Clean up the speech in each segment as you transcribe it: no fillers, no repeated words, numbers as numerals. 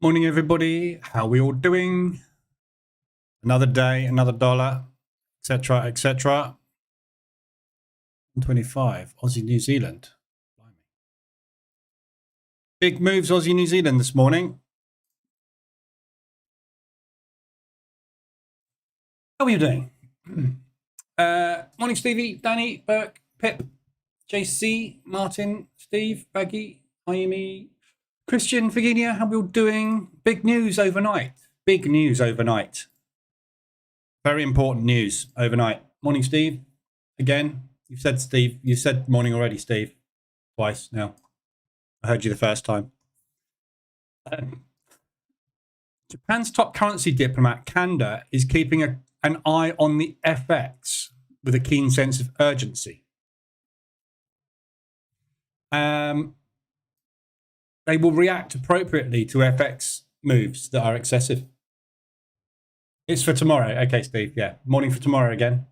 Morning, everybody. How are we all doing? Another day, another dollar, etc., etc. 125, Aussie, New Zealand. Big moves, Aussie, New Zealand this morning. How are you doing? Morning, Stevie, Danny, Burke, Pip, JC, Martin, Steve, Baggy, Amy, Christian, Virginia. How are we all doing? Big news overnight. Big news overnight. Very important news overnight. Morning, Steve. Again, you've said Steve. You said morning already, Steve. Twice now. I heard you the first time. Japan's top currency diplomat, Kanda, is keeping an eye on the FX with a keen sense of urgency. They will react appropriately to FX moves that are excessive. It's for tomorrow. Okay, Steve. Yeah. Morning for tomorrow again.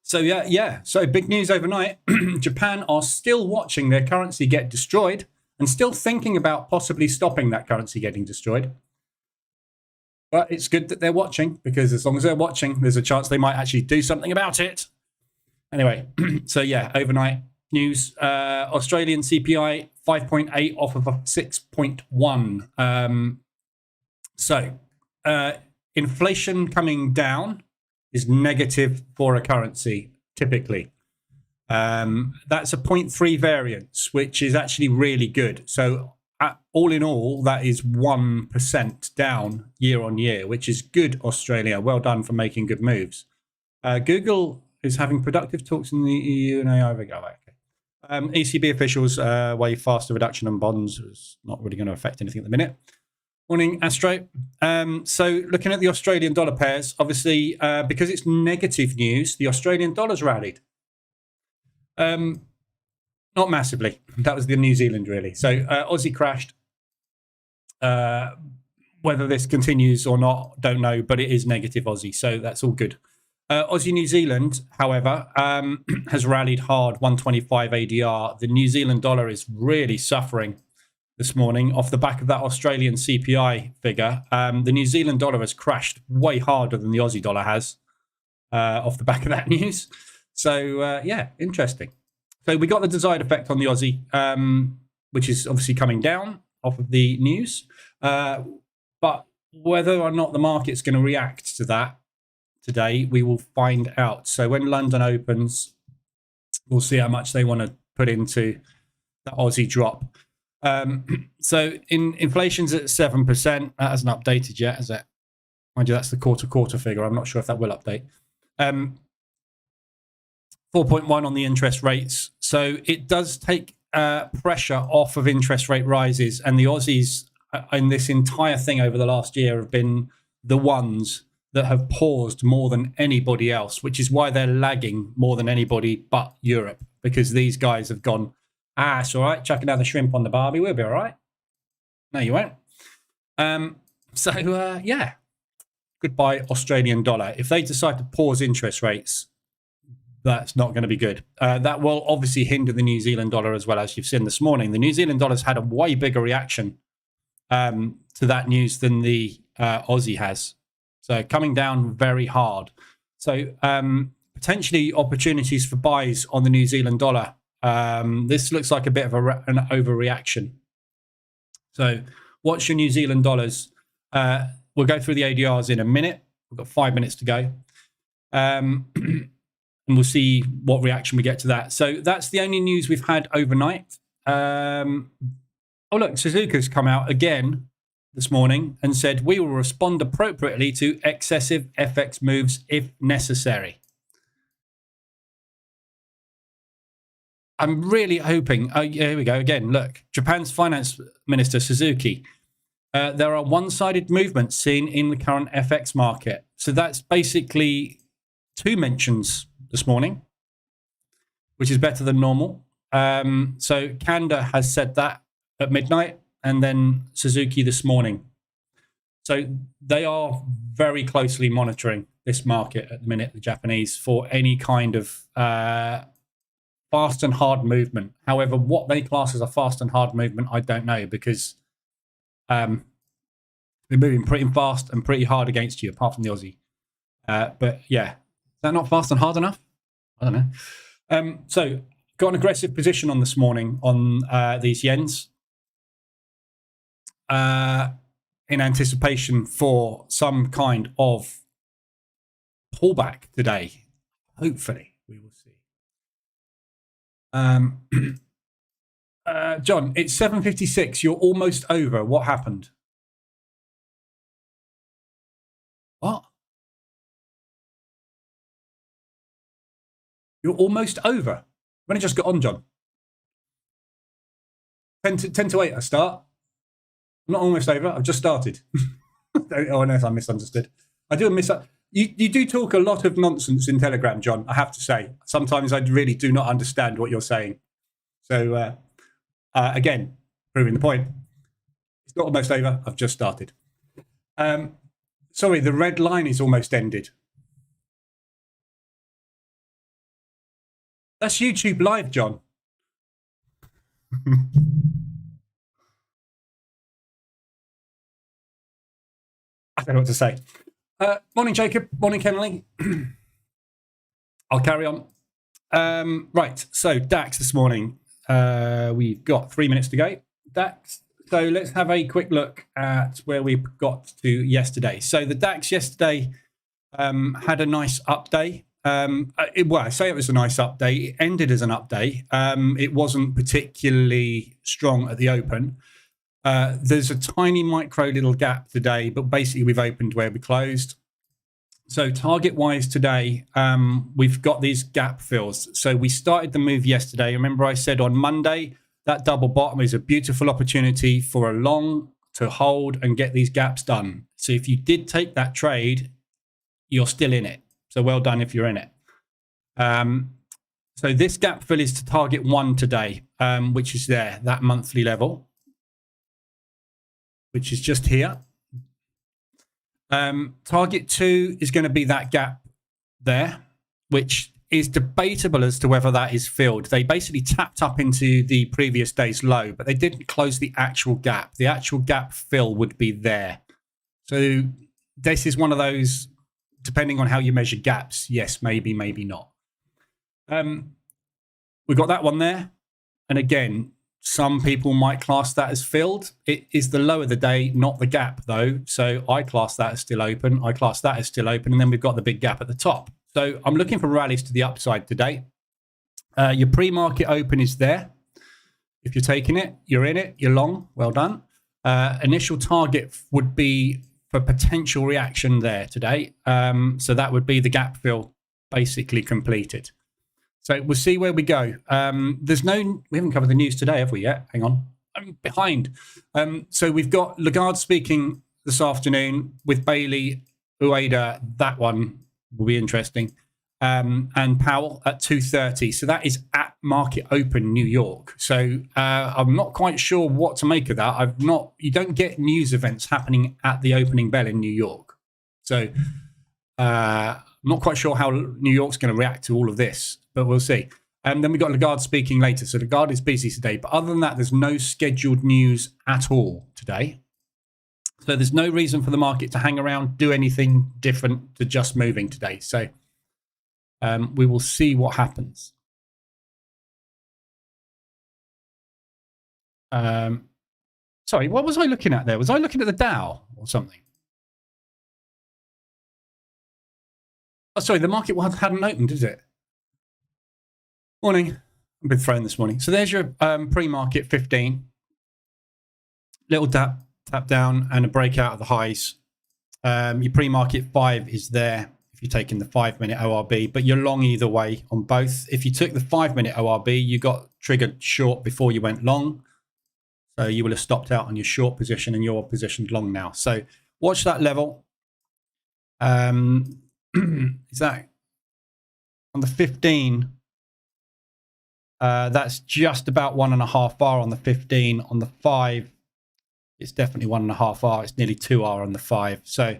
So, yeah. So, big news overnight. Japan are still watching their currency get destroyed and still thinking about possibly stopping that currency getting destroyed. But it's good that they're watching, because as long as they're watching, there's a chance they might actually do something about it. Anyway, so yeah, overnight news. Australian CPI 5.8 off of a 6.1. Inflation coming down is negative for a currency, typically. That's a 0.3 variance, which is actually really good. So all in all, that is 1% down year on year, which is good, Australia. Well done for making good moves. Google is having productive talks in the EU and AI. ECB officials weigh faster reduction on bonds. It's not really going to affect anything at the minute. Morning, Astro. So looking at the Australian dollar pairs, obviously, because it's negative news, the Australian dollar's rallied. Not massively. That was the New Zealand, really. So Aussie crashed. Whether this continues or not, don't know, but it is negative Aussie, so that's all good. Aussie New Zealand, however, has rallied hard, 125 ADR. The New Zealand dollar is really suffering this morning off the back of that Australian CPI figure. The New Zealand dollar has crashed way harder than the Aussie dollar has off the back of that news. So, yeah, interesting. So we got the desired effect on the Aussie, which is obviously coming down off of the news. But whether or not the market's going to react to that today, we will find out. So when London opens, we'll see how much they want to put into the Aussie drop. So inflation's at 7%. That hasn't updated yet, has it? Mind you, that's the quarter figure. I'm not sure if that will update. 4.1 on the interest rates. So it does take pressure off of interest rate rises. And the Aussies in this entire thing over the last year have been the ones that have paused more than anybody else, which is why they're lagging more than anybody but Europe, because these guys have gone, it's all right, chuck another shrimp on the barbie, we'll be all right. No, you won't. Yeah, goodbye Australian dollar. If they decide to pause interest rates, that's not going to be good. That will obviously hinder the New Zealand dollar as well, as you've seen this morning. The New Zealand dollar's had a way bigger reaction to that news than the Aussie has. So coming down very hard. So potentially opportunities for buys on the New Zealand dollar. This looks like a bit of an overreaction. So watch your New Zealand dollars. We'll go through the ADRs in a minute. We've got 5 minutes to go. And we'll see what reaction we get to that. So that's the only news we've had overnight. Oh, look, Suzuka's come out again this morning and said, we will respond appropriately to excessive FX moves if necessary. I'm really hoping, here we go again, look, Japan's finance minister, Suzuki, there are one-sided movements seen in the current FX market. So that's basically 2 mentions this morning, which is better than normal. So Kanda has said that at midnight, and then Suzuki this morning. So they are very closely monitoring this market at the minute, the Japanese, for any kind of fast and hard movement. However, what they class as a fast and hard movement, I don't know, because They're moving pretty fast and pretty hard against you, apart from the Aussie. But yeah, is that not fast and hard enough? I don't know. So got an aggressive position on this morning on these yens in anticipation for some kind of pullback today. Hopefully, we will see. John, it's 7:56. You're almost over. What happened? What? You're almost over. When it just got on, John. 10 to 8, I start. I'm not almost over. I've just started. Oh, unless I misunderstood. I do You do talk a lot of nonsense in Telegram, John, I have to say. Sometimes I really do not understand what you're saying. So, again, proving the point. It's not almost over. I've just started. Sorry, the red line is almost ended. That's YouTube Live, John. I don't know what to say. Morning, Jacob. Morning, Kennelly. I'll carry on. Right, so DAX this morning. We've got 3 minutes to go. DAX. So let's have a quick look at where we got to yesterday. So the DAX yesterday had a nice update. Well, I say it was a nice update. It ended as an update. It wasn't particularly strong at the open. There's a tiny micro little gap today, but basically we've opened where we closed. So target-wise today, we've got these gap fills. So we started the move yesterday. Remember I said on Monday, that double bottom is a beautiful opportunity for a long to hold and get these gaps done. So if you did take that trade, you're still in it. So well done if you're in it. So this gap fill is to target 1 today, which is there, that monthly level, which is just here. Target 2 is going to be that gap there, which is debatable as to whether that is filled. They basically tapped up into the previous day's low, but they didn't close the actual gap. The actual gap fill would be there. So this is one of those, depending on how you measure gaps, yes, maybe, maybe not. We've got that one there. And again, some people might class that as filled. It is the low of the day, not the gap, though. So I class that as still open. I class that as still open. And then we've got the big gap at the top. So I'm looking for rallies to the upside today. Your pre-market open is there. If you're taking it, you're in it, you're long. Well done. Initial target would be for potential reaction there today. So that would be the gap fill basically completed. So we'll see where we go. We haven't covered the news today, have we yet? Hang on, I'm behind. So we've got Lagarde speaking this afternoon with Bailey, Ueda. That one will be interesting. And Powell at 2:30. So that is at market open New York. So I'm not quite sure what to make of that. You don't get news events happening at the opening bell in New York. So I'm not quite sure how New York's going to react to all of this, but we'll see. And then we've got Lagarde speaking later. So Lagarde is busy today. But other than that, there's no scheduled news at all today. So there's no reason for the market to hang around, do anything different to just moving today. So we will see what happens. Sorry, what was I looking at there? Was I looking at the Dow or something? Oh, sorry, the market hadn't opened, did it? Morning. I've been thrown this morning. So there's your pre-market 15. Little tap down and a breakout of the highs. Your pre-market 5 is there if you're taking the 5-minute ORB, but you're long either way on both. If you took the 5-minute ORB, you got triggered short before you went long. So you will have stopped out on your short position and you're positioned long now. So watch that level. Is that on the 15? That's just about 1.5 R on the 15. On the 5, it's definitely 1.5 R. It's nearly 2 R on the 5. So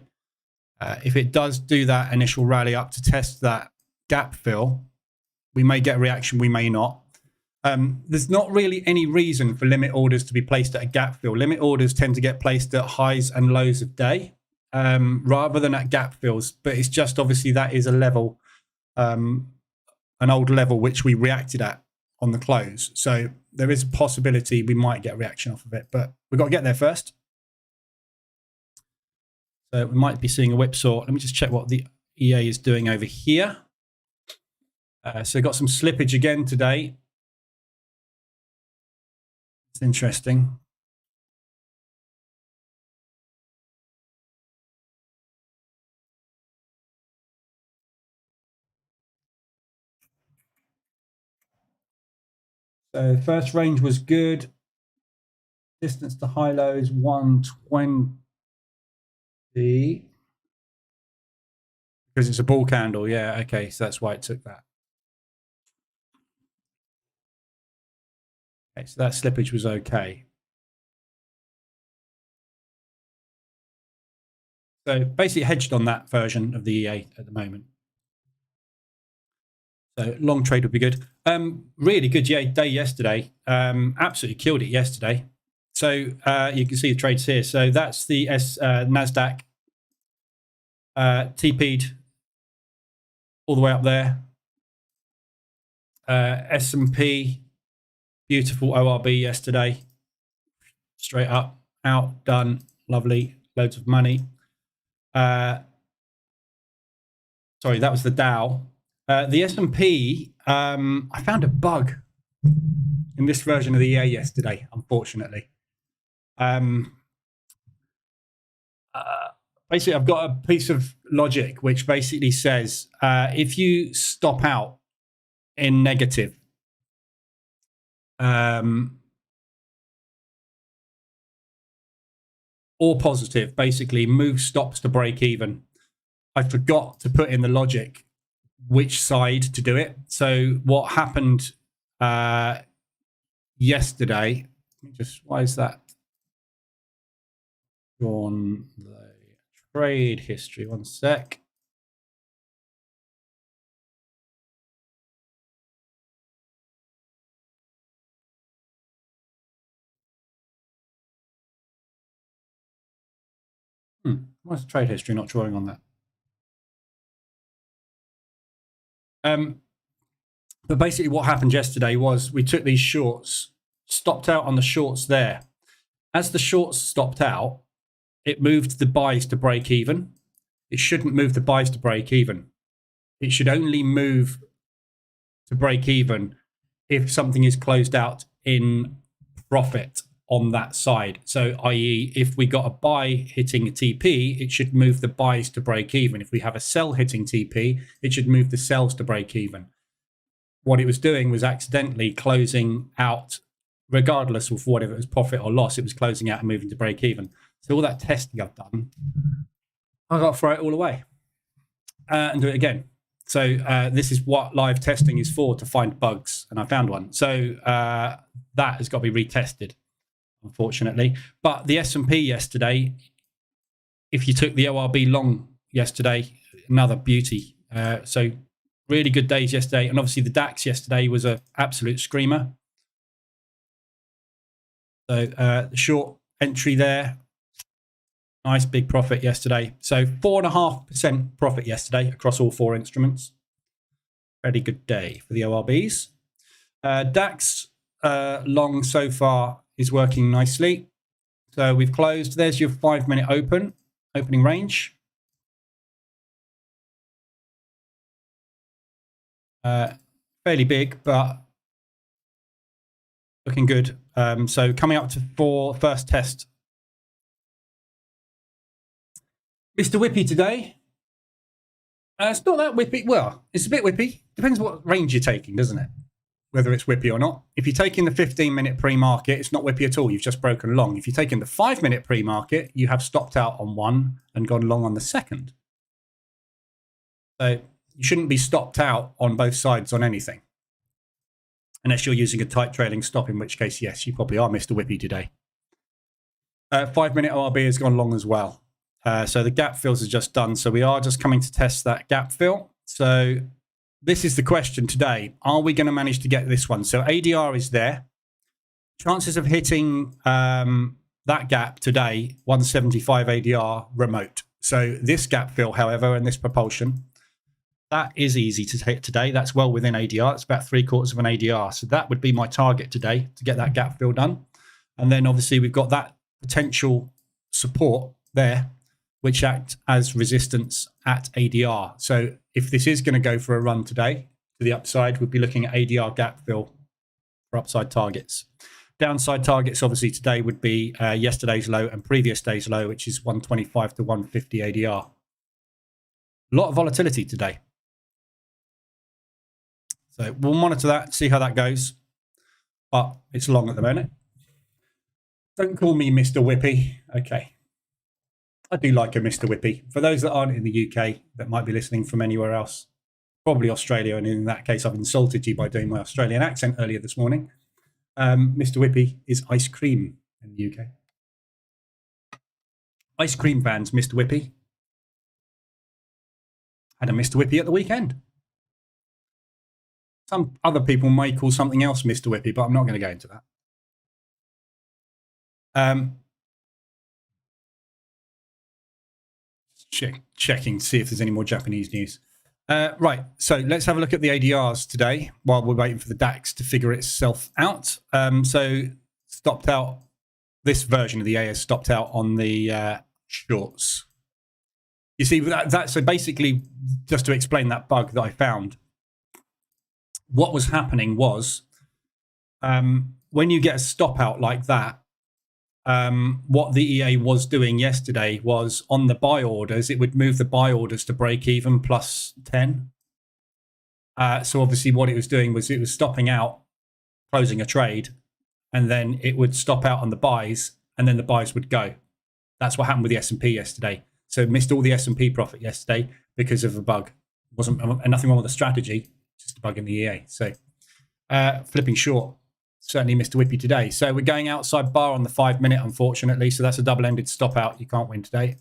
if it does do that initial rally up to test that gap fill, we may get a reaction, we may not. There's not really any reason for limit orders to be placed at a gap fill. Limit orders tend to get placed at highs and lows of day rather than at gap fills. But it's just obviously that is a level, an old level which we reacted at on the close. So there is a possibility we might get a reaction off of it, but we've got to get there first. So we might be seeing a whipsaw. Let me just check what the EA is doing over here. So we've got some slippage again today. It's interesting. So first range was good. Distance to high lows 120. Because it's a bull candle. Yeah, okay. So that's why it took that. Okay, so that slippage was okay. So basically hedged on that version of the EA at the moment. So long trade would be good. Really good day yesterday. Absolutely killed it yesterday. So you can see the trades here. So that's the NASDAQ TP'd all the way up there. S&P, beautiful ORB yesterday. Straight up, out, done, lovely, loads of money. Sorry, that was the Dow. The S&P, I found a bug in this version of the EA yesterday, unfortunately. Basically, I've got a piece of logic which basically says if you stop out in negative, or positive, basically move stops to break even. I forgot to put in the logic which side to do it. So what happened yesterday, why is that on the trade history? One sec. Why is the trade history not drawing on that? But basically what happened yesterday was we took these shorts, stopped out on the shorts there. As the shorts stopped out, it moved the buys to break even. It shouldn't move the buys to break even. It should only move to break even if something is closed out in profit on that side. So i.e. if we got a buy hitting a TP, it should move the buys to break even. If we have a sell hitting TP, it should move the sells to break even. What it was doing was accidentally closing out, regardless of whatever it was profit or loss, it was closing out and moving to break even. So all that testing I've done, I've got to throw it all away and do it again. So this is what live testing is for, to find bugs, and I found one. So that has got to be retested, unfortunately. But the S&P yesterday, if you took the ORB long yesterday, another beauty. So really good days yesterday. And obviously the DAX yesterday was an absolute screamer. So the short entry there, nice big profit yesterday. So 4.5% profit yesterday across all four instruments. Very good day for the ORBs. DAX long so far is working nicely. So we've closed. There's your 5-minute opening range. Fairly big, but looking good. So coming up for first test. Mr. Whippy today. It's not that whippy. Well, it's a bit whippy. Depends what range you're taking, doesn't it? Whether it's whippy or not. If you're taking the 15-minute pre-market, it's not whippy at all. You've just broken long. If you're taking the 5-minute pre-market, you have stopped out on one and gone long on the second. So you shouldn't be stopped out on both sides on anything. Unless you're using a tight trailing stop, in which case, yes, you probably are Mr. Whippy today. 5-minute ORB has gone long as well. So the gap fills are just done. So we are just coming to test that gap fill. So this is the question today. Are we going to manage to get this one? So ADR is there. Chances of hitting that gap today, 175 ADR remote. So this gap fill, however, and this propulsion, that is easy to hit today. That's well within ADR. It's about 3/4 of an ADR. So that would be my target today to get that gap fill done. And then obviously we've got that potential support there, which act as resistance at ADR. So if this is going to go for a run today to the upside, we'd be looking at ADR gap fill for upside targets. Downside targets obviously today would be yesterday's low and previous day's low, which is 125 to 150 ADR. A lot of volatility today. So we'll monitor that, see how that goes. But it's long at the moment. Don't call me Mr. Whippy. Okay. I do like a Mr. Whippy. For those that aren't in the UK, that might be listening from anywhere else, probably Australia, and in that case, I've insulted you by doing my Australian accent earlier this morning. Mr. Whippy is ice cream in the UK. Ice cream fans, Mr. Whippy. Had a Mr. Whippy at the weekend. Some other people may call something else Mr. Whippy, but I'm not going to go into that. Checking to see if there's any more Japanese news. Right, so let's have a look at the ADRs today while we're waiting for the DAX to figure itself out. So stopped out, this version of the EA has stopped out on the shorts. You see, so basically, just to explain that bug that I found, what was happening was when you get a stop out like that, what the EA was doing yesterday was on the buy orders, it would move the buy orders to break even plus 10. So obviously what it was doing was it was stopping out, closing a trade, and then it would stop out on the buys, and then the buys would go. That's what happened with the S&P yesterday. So it missed all the S&P profit yesterday because of a bug. Wasn't nothing wrong with the strategy, just a bug in the EA. So flipping short. Certainly Mr. Whippy today. So we're going outside bar on the 5-minute, unfortunately. So that's a double-ended stop out. You can't win today.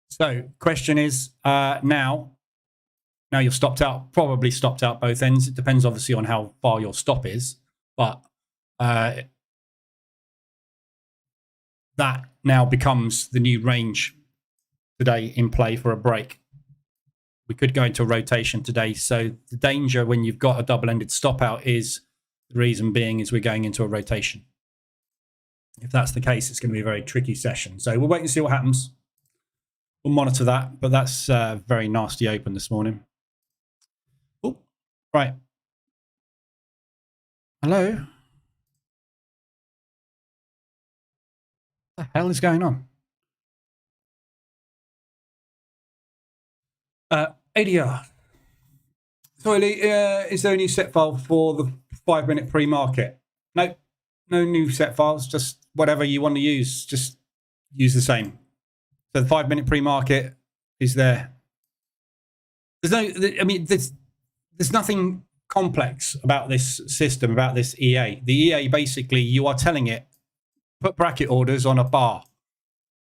So question is, now you're stopped out, probably stopped out both ends. It depends obviously on how far your stop is. But that now becomes the new range today in play for a break. We could go into a rotation today. So the danger when you've got a double-ended stop out is, the reason being is we're going into a rotation. If that's the case, it's going to be a very tricky session. So we'll wait and see what happens. We'll monitor that, but that's very nasty open this morning. Oh, right. Hello? What the hell is going on? ADR. So is there a new set file for the 5-minute pre-market? No new set files, just whatever you want to use, just use the same. So the 5-minute pre-market is there. There's nothing complex about this system, about this EA. The EA, basically, you are telling it, put bracket orders on a bar.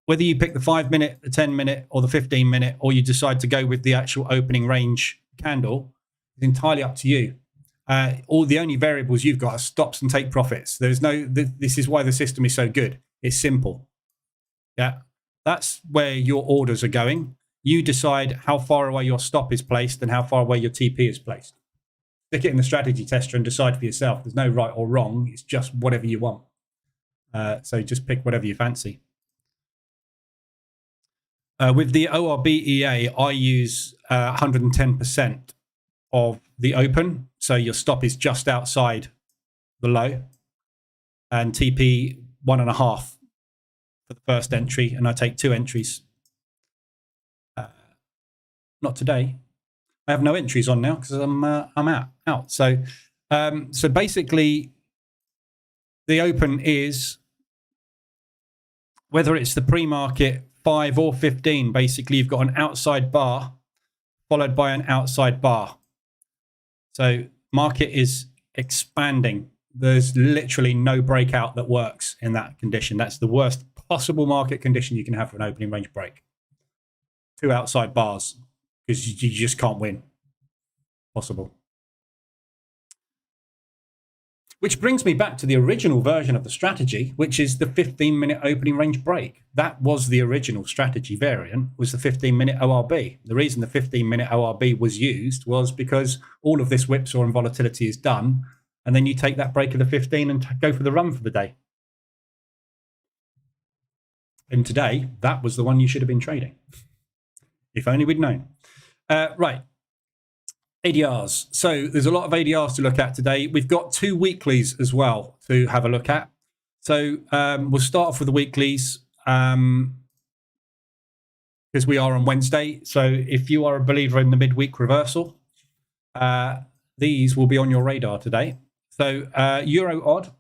Whether you pick the 5-minute, the 10-minute, or the 15-minute, or you decide to go with the actual opening range candle, is entirely up to you. All the only variables you've got are stops and take profits. There's no. This is why the system is so good. It's simple. Yeah, that's where your orders are going. You decide how far away your stop is placed and how far away your TP is placed. Stick it in the strategy tester and decide for yourself. There's no right or wrong. It's just whatever you want. So just pick whatever you fancy. With the ORB EA, I use 110% of the open. So your stop is just outside the low. And TP 1.5 for the first entry. And I take 2 entries. Not today. I have no entries on now because I'm out. So basically, the open is, whether it's the pre-market 5 or 15, basically you've got an outside bar followed by an outside bar. So market is expanding. There's literally no breakout that works in that condition. That's the worst possible market condition you can have for an opening range break. 2 outside bars, because you just can't win. possible. Which brings me back to the original version of the strategy, which is the 15-minute opening range break. That was the original strategy variant, was the 15-minute ORB. The reason the 15-minute ORB was used was because all of this whipsaw and volatility is done, and then you take that break of the 15 and go for the run for the day. And today, that was the one you should have been trading. If only we'd known. Right. ADRs. So there's a lot of ADRs to look at today. We've got 2 weeklies as well to have a look at. So we'll start off with the weeklies because we are on Wednesday. So if you are a believer in the midweek reversal, these will be on your radar today. So Euro odd.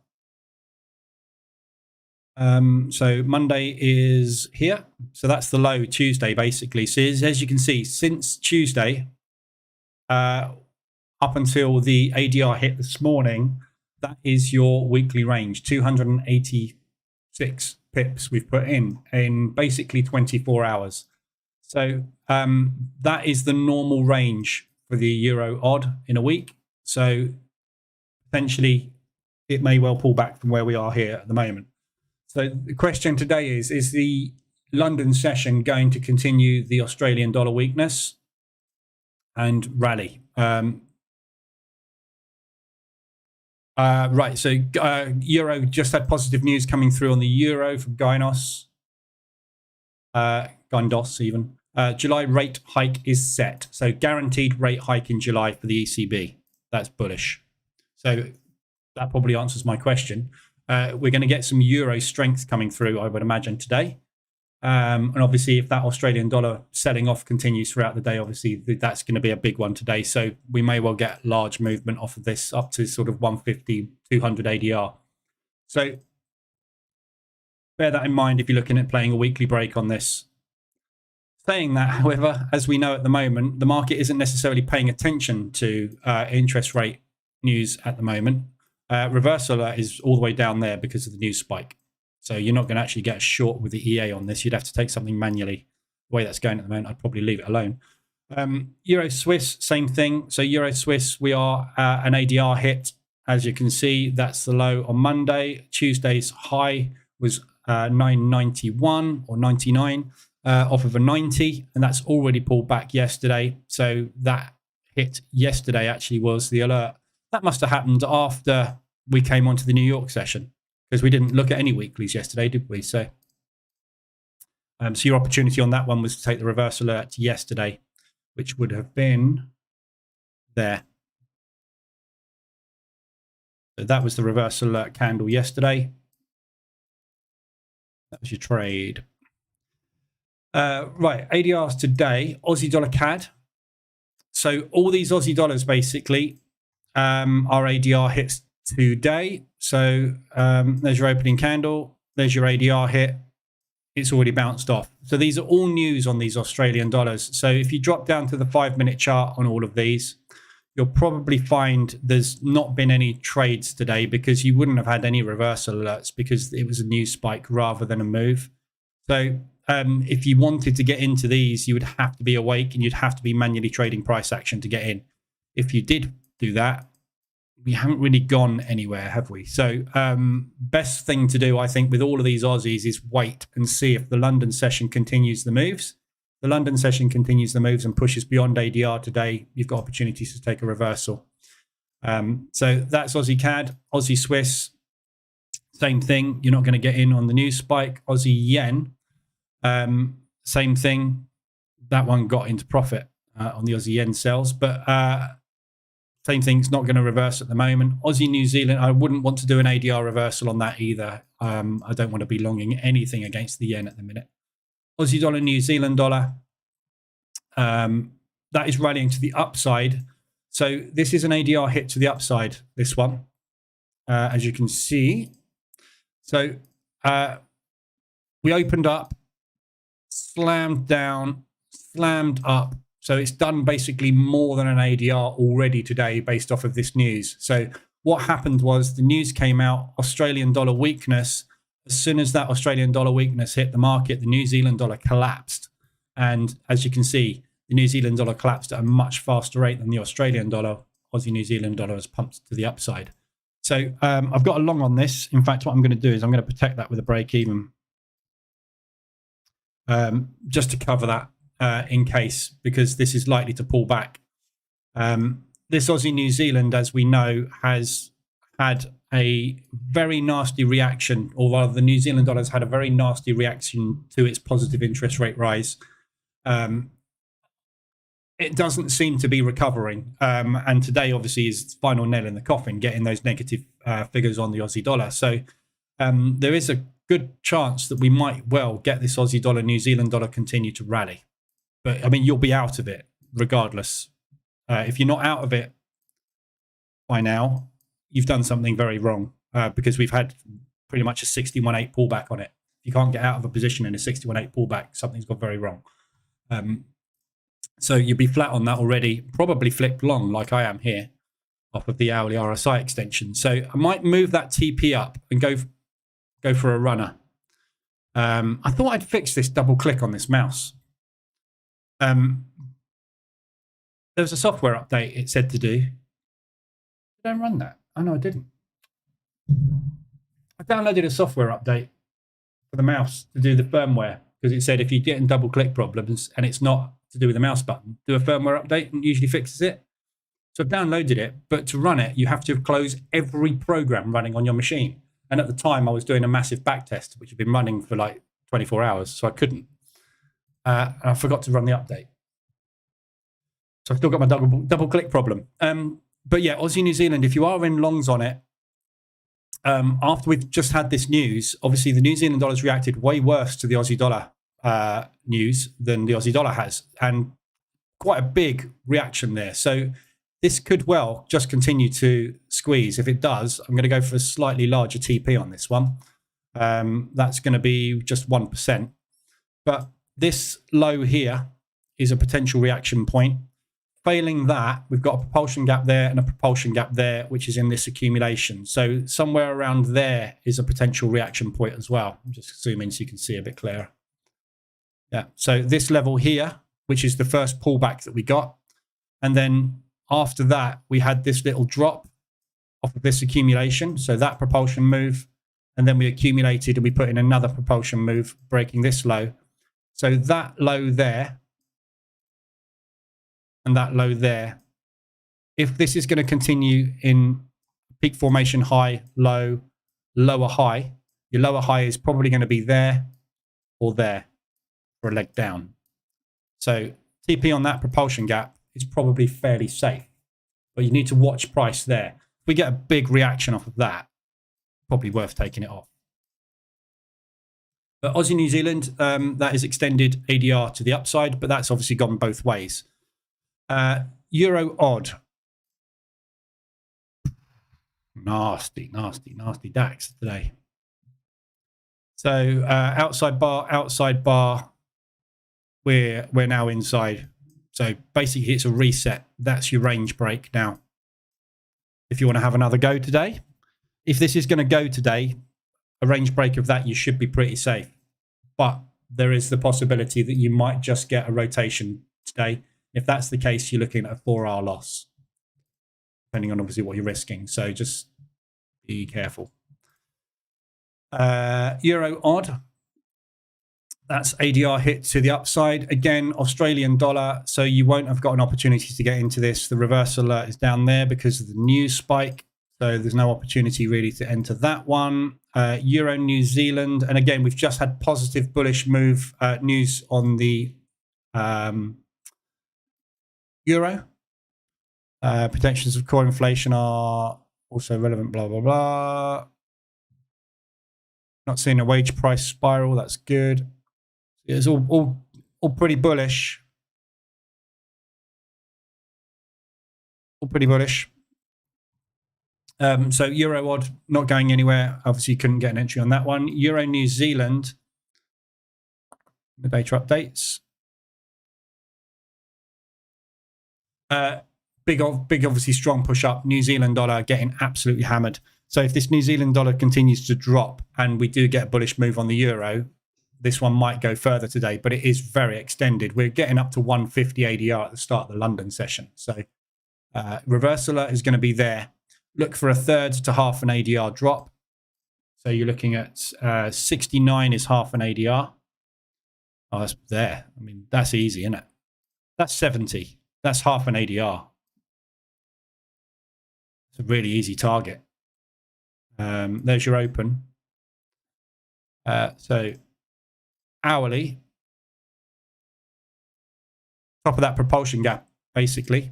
So Monday is here. So that's the low Tuesday, basically. So as you can see, since Tuesday, up until the ADR hit this morning, that is your weekly range, 286 pips we've put in basically 24 hours. So that is the normal range for the Euro odd in a week. So potentially it may well pull back from where we are here at the moment. So the question today is the London session going to continue the Australian dollar weakness and rally? Right, so Euro just had positive news coming through on the Euro from Guindos even. July rate hike is set. So guaranteed rate hike in July for the ECB. That's bullish. So that probably answers my question. We're going to get some Euro strength coming through, I would imagine, today. And obviously, if that Australian dollar selling off continues throughout the day, obviously that's going to be a big one today. So we may well get large movement off of this up to sort of 150, 200 ADR. So bear that in mind if you're looking at playing a weekly break on this. Saying that, however, as we know at the moment, the market isn't necessarily paying attention to interest rate news at the moment. Reversal is all the way down there because of the news spike. So you're not going to actually get a short with the EA on this. You'd have to take something manually. The way that's going at the moment, I'd probably leave it alone. Euro Swiss, same thing. So Euro Swiss, we are an ADR hit. As you can see, that's the low on Monday. Tuesday's high was 991 or 99 off of a 90. And that's already pulled back yesterday. So that hit yesterday actually was the alert. That must have happened after we came onto the New York session, because we didn't look at any weeklies yesterday, did we? So your opportunity on that one was to take the reverse alert yesterday, which would have been there. So that was the reverse alert candle yesterday. That was your trade. Right, ADRs today, Aussie dollar CAD. So all these Aussie dollars basically are ADR hits today. So there's your opening candle, there's your ADR hit. It's already bounced off. So these are all news on these Australian dollars. So if you drop down to the 5-minute chart on all of these, you'll probably find there's not been any trades today because you wouldn't have had any reversal alerts because it was a news spike rather than a move. So if you wanted to get into these, you would have to be awake and you'd have to be manually trading price action to get in. If you did do that, we haven't really gone anywhere, have we? So best thing to do, I think, with all of these Aussies is wait and see if the London session continues the moves. The London session continues the moves and pushes beyond ADR today. You've got opportunities to take a reversal. So that's Aussie CAD, Aussie Swiss. Same thing. You're not going to get in on the news spike. Aussie Yen, same thing. That one got into profit on the Aussie Yen sales, but same thing, it's not going to reverse at the moment. Aussie New Zealand, I wouldn't want to do an ADR reversal on that either. I don't want to be longing anything against the yen at the minute. Aussie dollar, New Zealand dollar, that is rallying to the upside. So this is an ADR hit to the upside, this one, as you can see. So we opened up, slammed down, slammed up. So it's done basically more than an ADR already today based off of this news. So what happened was the news came out, Australian dollar weakness. As soon as that Australian dollar weakness hit the market, the New Zealand dollar collapsed. And as you can see, the New Zealand dollar collapsed at a much faster rate than the Australian dollar. Aussie New Zealand dollar has pumped to the upside. So I've got a long on this. In fact, what I'm going to do is I'm going to protect that with a break even, just to cover that in case, because this is likely to pull back. This Aussie New Zealand, as we know, has had a very nasty reaction, or rather the New Zealand dollar has had a very nasty reaction to its positive interest rate rise. It doesn't seem to be recovering. And today, obviously, is final nail in the coffin, getting those negative figures on the Aussie dollar. So there is a good chance that we might well get this Aussie dollar, New Zealand dollar continue to rally. But, I mean, you'll be out of it regardless. If you're not out of it by now, you've done something very wrong, because we've had pretty much a 61.8 pullback on it. If you can't get out of a position in a 61.8 pullback, something's gone very wrong. So you'd be flat on that already, probably flipped long like I am here off of the hourly RSI extension. So I might move that TP up and go for a runner. I thought I'd fix this double click on this mouse. There was a software update it said to do. Did I run that? Oh, no, I didn't. I downloaded a software update for the mouse to do the firmware, because it said if you're getting double click problems and it's not to do with the mouse button, do a firmware update and usually fixes it. So I've downloaded it, but to run it, you have to close every program running on your machine. And at the time I was doing a massive back test, which had been running for like 24 hours. So I couldn't. And I forgot to run the update. So I've still got my double click problem. But yeah, Aussie New Zealand, if you are in longs on it, after we've just had this news, obviously the New Zealand dollar's reacted way worse to the Aussie dollar news than the Aussie dollar has, and quite a big reaction there. So this could well just continue to squeeze. If it does, I'm going to go for a slightly larger TP on this one. That's going to be just 1%. But this low here is a potential reaction point. Failing that, we've got a propulsion gap there and a propulsion gap there, which is in this accumulation. So somewhere around there is a potential reaction point as well. I'm just zooming so you can see a bit clearer. Yeah, so this level here, which is the first pullback that we got. And then after that, we had this little drop off of this accumulation. So that propulsion move, and then we accumulated and we put in another propulsion move, breaking this low. So that low there and that low there, if this is going to continue in peak formation, high, low, lower high, your lower high is probably going to be there or there for a leg down. So TP on that propulsion gap is probably fairly safe, but you need to watch price there. If we get a big reaction off of that, probably worth taking it off. But Aussie New Zealand, that is extended ADR to the upside, but that's obviously gone both ways. Euro odd. Nasty DAX today. So outside bar, we're now inside. So basically it's a reset. That's your range break now. If you want to have another go today, if this is going to go today, a range break of that, you should be pretty safe. But there is the possibility that you might just get a rotation today. If that's the case, you're looking at a 4-hour loss, depending on obviously what you're risking. So just be careful. Euro odd. That's ADR hit to the upside. Again, Australian dollar. So you won't have got an opportunity to get into this. The reverse alert is down there because of the news spike. So there's no opportunity really to enter that one. Euro New Zealand. And again, we've just had positive bullish move news on the euro. Protections of core inflation are also relevant, blah, blah, blah. Not seeing a wage price spiral. That's good. It's all pretty bullish. All pretty bullish. So Euro odd not going anywhere. Obviously, you couldn't get an entry on that one. Euro New Zealand. The data updates. Big, obviously strong push up. New Zealand dollar getting absolutely hammered. So if this New Zealand dollar continues to drop and we do get a bullish move on the euro, this one might go further today, but it is very extended. We're getting up to 150 ADR at the start of the London session. So reversal is going to be there. Look for a third to half an ADR drop. So you're looking at 69 is half an ADR. Oh, that's there. I mean, that's easy, isn't it? That's 70. That's half an ADR. It's a really easy target. There's your open. So hourly, top of that propulsion gap, basically.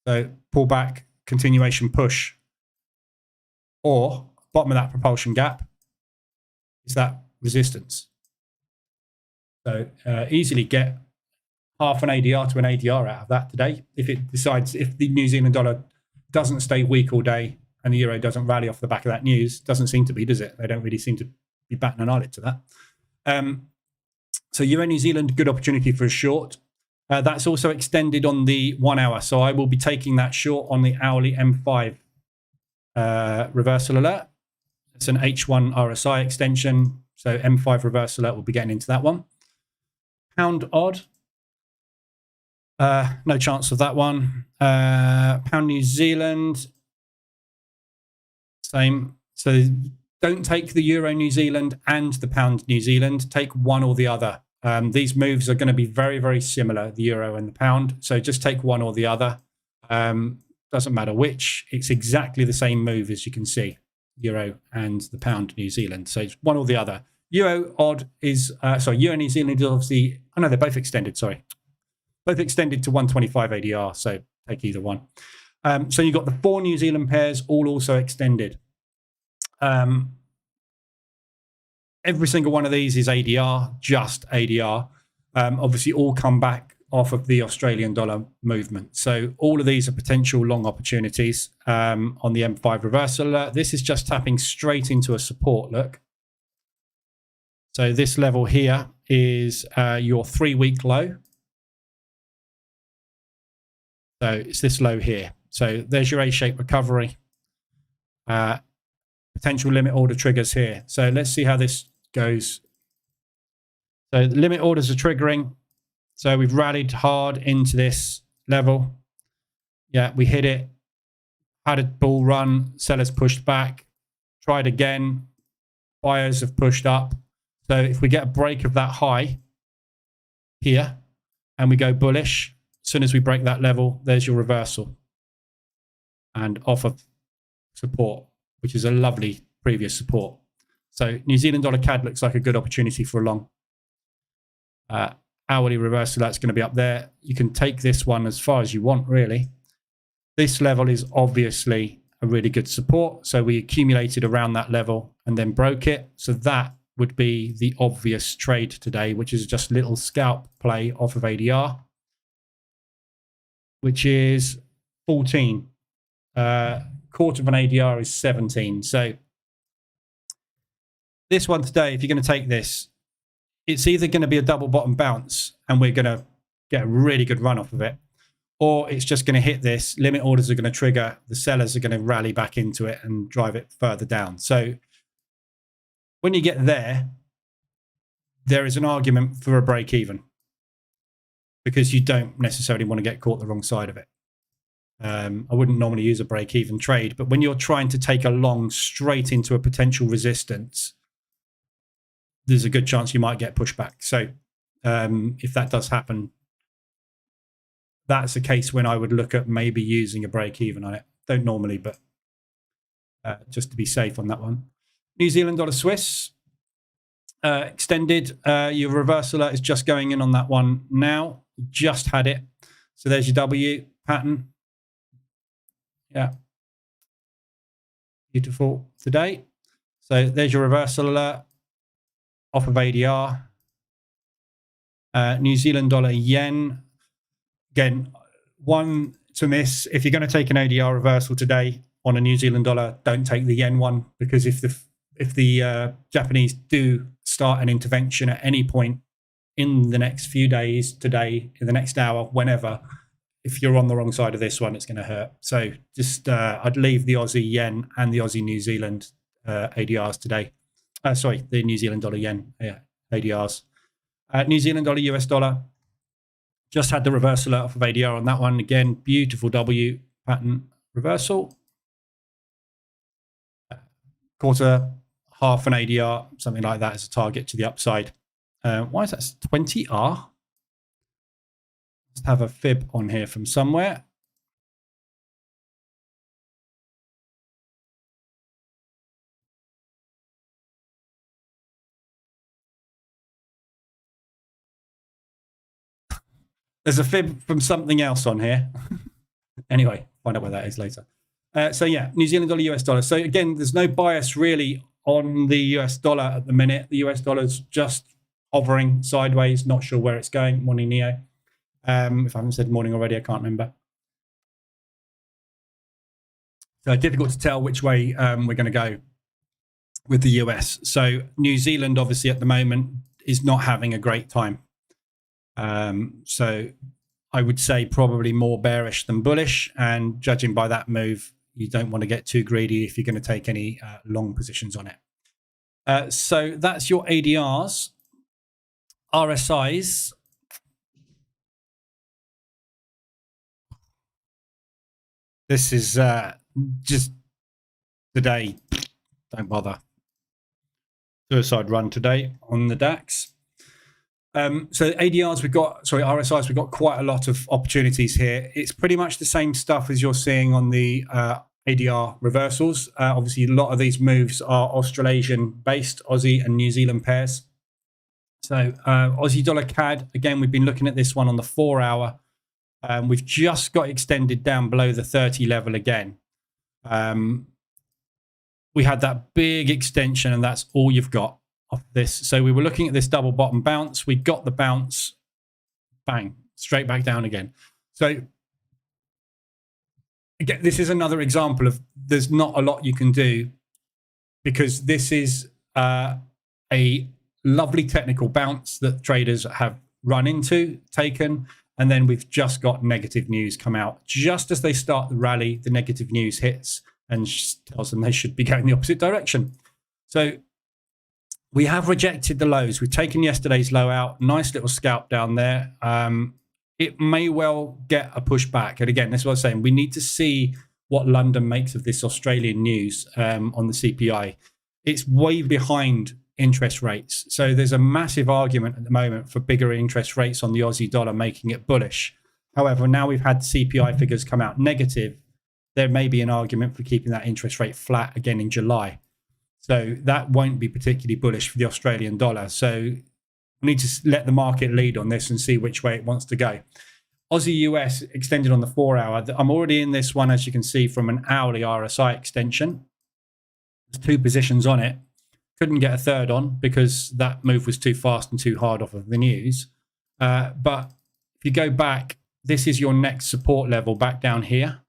So pull back, continuation push, or bottom of that propulsion gap is that resistance. So easily get half an ADR to an ADR out of that today. If it decides, if the New Zealand dollar doesn't stay weak all day and the euro doesn't rally off the back of that news, doesn't seem to be, does it? They don't really seem to be batting an eyelid to that. So Euro New Zealand, good opportunity for a short. That's also extended on the 1 hour. So I will be taking that short on the hourly M5 reversal alert. It's an H1 RSI extension. So M5 reversal alert, we'll be getting into that one. Pound odd. No chance of that one. Pound New Zealand. Same. So don't take the Euro New Zealand and the Pound New Zealand. Take one or the other. These moves are going to be very, very similar, the Euro and the Pound. So just take one or the other. Doesn't matter which. It's exactly the same move, as you can see, Euro and the Pound New Zealand. So it's one or the other. Euro odd is, Euro New Zealand is obviously, oh no, they're both extended, sorry. Both extended to 125 ADR, so take either one. So you've got the 4 New Zealand pairs, all also extended. Every single one of these is ADR, just ADR. Obviously, all come back off of the Australian dollar movement. So all of these are potential long opportunities on the M5 reversal. This is just tapping straight into a support, look. So this level here is your 3-week low. So it's this low here. So there's your A-shaped recovery. Potential limit order triggers here. So let's see how this goes. So the limit orders are triggering. So we've rallied hard into this level. Yeah, we hit it. Had a bull run. Sellers pushed back. Tried again. Buyers have pushed up. So if we get a break of that high here and we go bullish, as soon as we break that level, there's your reversal and off of support, which is a lovely previous support. So New Zealand dollar CAD looks like a good opportunity for a long. Hourly reversal, that's going to be up there. You can take this one as far as you want, really. This level is obviously a really good support. So we accumulated around that level and then broke it. So that would be the obvious trade today, which is just a little scalp play off of ADR, which is 14. Quarter of an ADR is 17. So this one today, if you're going to take this, it's either going to be a double bottom bounce and we're going to get a really good run off of it, or it's just going to hit this. Limit orders are going to trigger. The sellers are going to rally back into it and drive it further down. So when you get there, there is an argument for a break even because you don't necessarily want to get caught the wrong side of it. I wouldn't normally use a break even trade, but when you're trying to take a long straight into a potential resistance, there's a good chance you might get pushback. So if that does happen, that's a case when I would look at maybe using a break even on it. Don't normally, but just to be safe on that one. New Zealand dollar Swiss extended. Your reversal alert is just going in on that one now. Just had it. So there's your W pattern. Yeah. Beautiful today. So there's your reversal alert off of ADR. New Zealand dollar yen. Again, one to miss. If you're going to take an ADR reversal today on a New Zealand dollar, don't take the yen one, because if the Japanese do start an intervention at any point in the next few days, today, in the next hour, whenever, if you're on the wrong side of this one, it's going to hurt. So just I'd leave the Aussie yen and the Aussie New Zealand ADRs today. Sorry, the New Zealand dollar yen ADRs. New Zealand dollar US dollar. Just had the reversal off of ADR on that one. Again, beautiful W pattern reversal. Quarter, half an ADR, something like that as a target to the upside. Why is that 20R? Let's have a fib on here from somewhere. There's a fib from something else on here. Anyway, find out where that is later. So yeah, New Zealand dollar, US dollar. So again, there's no bias really on the US dollar at the minute. The US dollar's just hovering sideways, not sure where it's going. Morning, Neo. If I haven't said morning already, I can't remember. So difficult to tell which way we're going to go with the US. So New Zealand, obviously, at the moment is not having a great time. So I would say probably more bearish than bullish. And judging by that move, you don't want to get too greedy if you're going to take any long positions on it. So that's your ADRs. RSIs. This is just today. Don't bother. Suicide run today on the DAX. So ADRs, RSIs, we've got quite a lot of opportunities here. It's pretty much the same stuff as you're seeing on the ADR reversals. Obviously, a lot of these moves are Australasian based, Aussie and New Zealand pairs. So Aussie dollar CAD, again, we've been looking at this one on the 4 hour. We've just got extended down below the 30 level again. We had that big extension, and that's all you've got of this. So we were looking at this double bottom bounce. We got the bounce, bang, straight back down again. So again, this is another example of there's not a lot you can do, because this is a lovely technical bounce that traders have run into, taken, and then we've just got negative news come out. Just as they start the rally, the negative news hits and tells them they should be going the opposite direction. So we have rejected the lows. We've taken yesterday's low out. Nice little scalp down there. It may well get a pushback. And again, this is what I'm saying. We need to see what London makes of this Australian news on the CPI. It's way behind interest rates. So there's a massive argument at the moment for bigger interest rates on the Aussie dollar, making it bullish. However, now we've had CPI figures come out negative, there may be an argument for keeping that interest rate flat again in July. So that won't be particularly bullish for the Australian dollar. So we need to let the market lead on this and see which way it wants to go. Aussie US extended on the 4 hour. I'm already in this one, as you can see, from an hourly RSI extension. There's 2 positions on it. Couldn't get a third on because that move was too fast and too hard off of the news. But if you go back, this is your next support level back down here.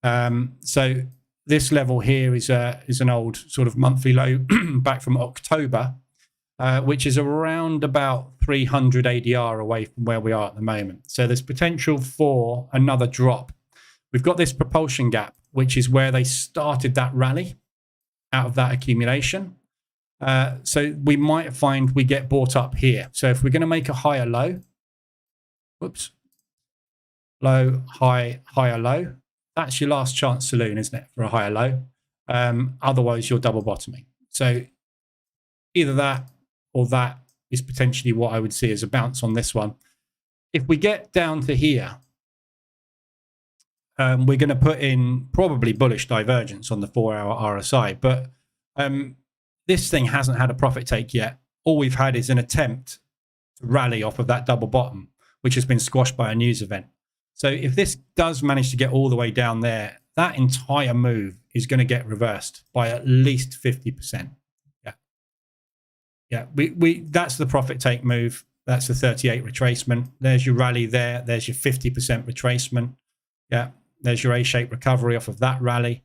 So this level here is an old sort of monthly low back from October, which is around about 300 ADR away from where we are at the moment. So there's potential for another drop. We've got this propulsion gap, which is where they started that rally out of that accumulation. So we might find we get bought up here. So if we're going to make a higher low, whoops, low, high, higher low, that's your last chance saloon, isn't it, for a higher low? Otherwise, you're double bottoming. So either that or that is potentially what I would see as a bounce on this one. If we get down to here, we're going to put in probably bullish divergence on the 4 hour RSI. But this thing hasn't had a profit take yet. All we've had is an attempt to rally off of that double bottom, which has been squashed by a news event. So if this does manage to get all the way down there, that entire move is going to get reversed by at least 50%. Yeah, that's the profit take move. That's the 38 retracement. There's your rally there. There's your 50% retracement. Yeah, there's your A-shaped recovery off of that rally.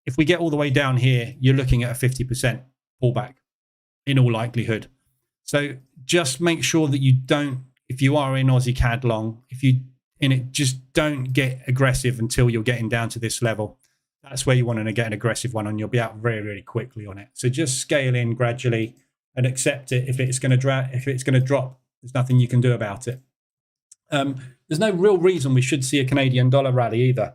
If we get all the way down here, you're looking at a 50% pullback in all likelihood. So just make sure that you don't, if you are in Aussie CAD long, if you in it, just don't get aggressive until you're getting down to this level. that's where you want to get an aggressive one, and you'll be out very, very quickly on it. So just scale in gradually and accept it. If it's going to drop, there's nothing you can do about it. There's no real reason we should see a Canadian dollar rally either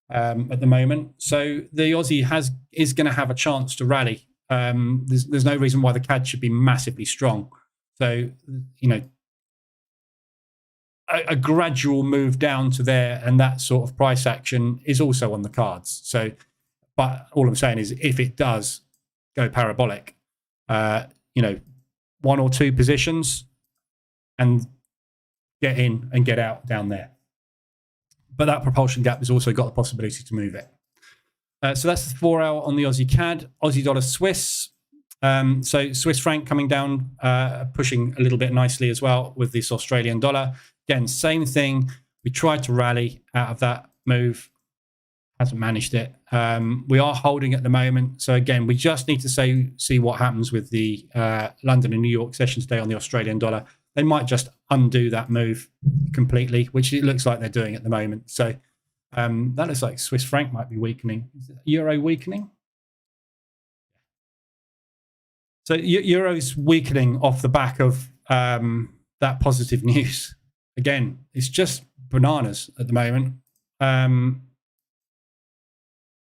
at the moment. So the Aussie is going to have a chance to rally. There's no reason why the CAD should be massively strong. So, you know, a gradual move down to there and that sort of price action is also on the cards. So, but all I'm saying is if it does go parabolic, you know, 1 or 2 positions and get in and get out down there. But that propulsion gap has also got the possibility to move it. So that's the 4 hour on the Aussie CAD. Aussie dollar Swiss. So Swiss franc coming down, pushing a little bit nicely as well with this Australian dollar. Again, same thing. We tried to rally out of that move. Hasn't managed it. We are holding at the moment. So again, we just need to see what happens with the London and New York session today on the Australian dollar. They might just undo that move completely, which it looks like they're doing at the moment. So that looks like Swiss franc might be weakening. Is it Euro weakening? So Euro's weakening off the back of that positive news. Again, it's just bananas at the moment. You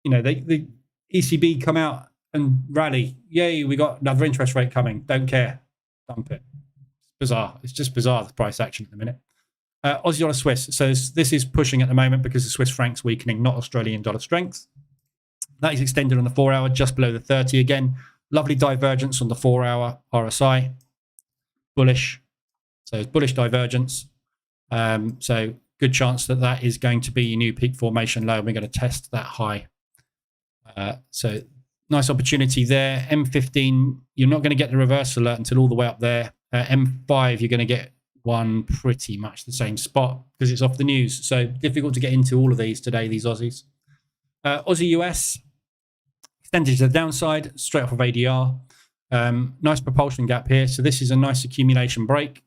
know, the ECB come out and rally. Yay, we got another interest rate coming. Don't care. Dump it. It's bizarre. It's just bizarre, the price action at the minute. Aussie dollar Swiss. So this is pushing at the moment because the Swiss franc's weakening, not Australian dollar strength. That is extended on the 4 hour, just below the 30 again. Lovely divergence on the 4 hour RSI. Bullish. So it's bullish divergence. So good chance that that is going to be a new peak formation low. We're going to test that high. So nice opportunity there. M15, you're not going to get the reverse alert until all the way up there. M5, you're going to get one pretty much the same spot because it's off the news. So difficult to get into all of these today, these Aussies. Aussie US, extended to the downside, straight off of ADR. Nice propulsion gap here. So this is a nice accumulation break.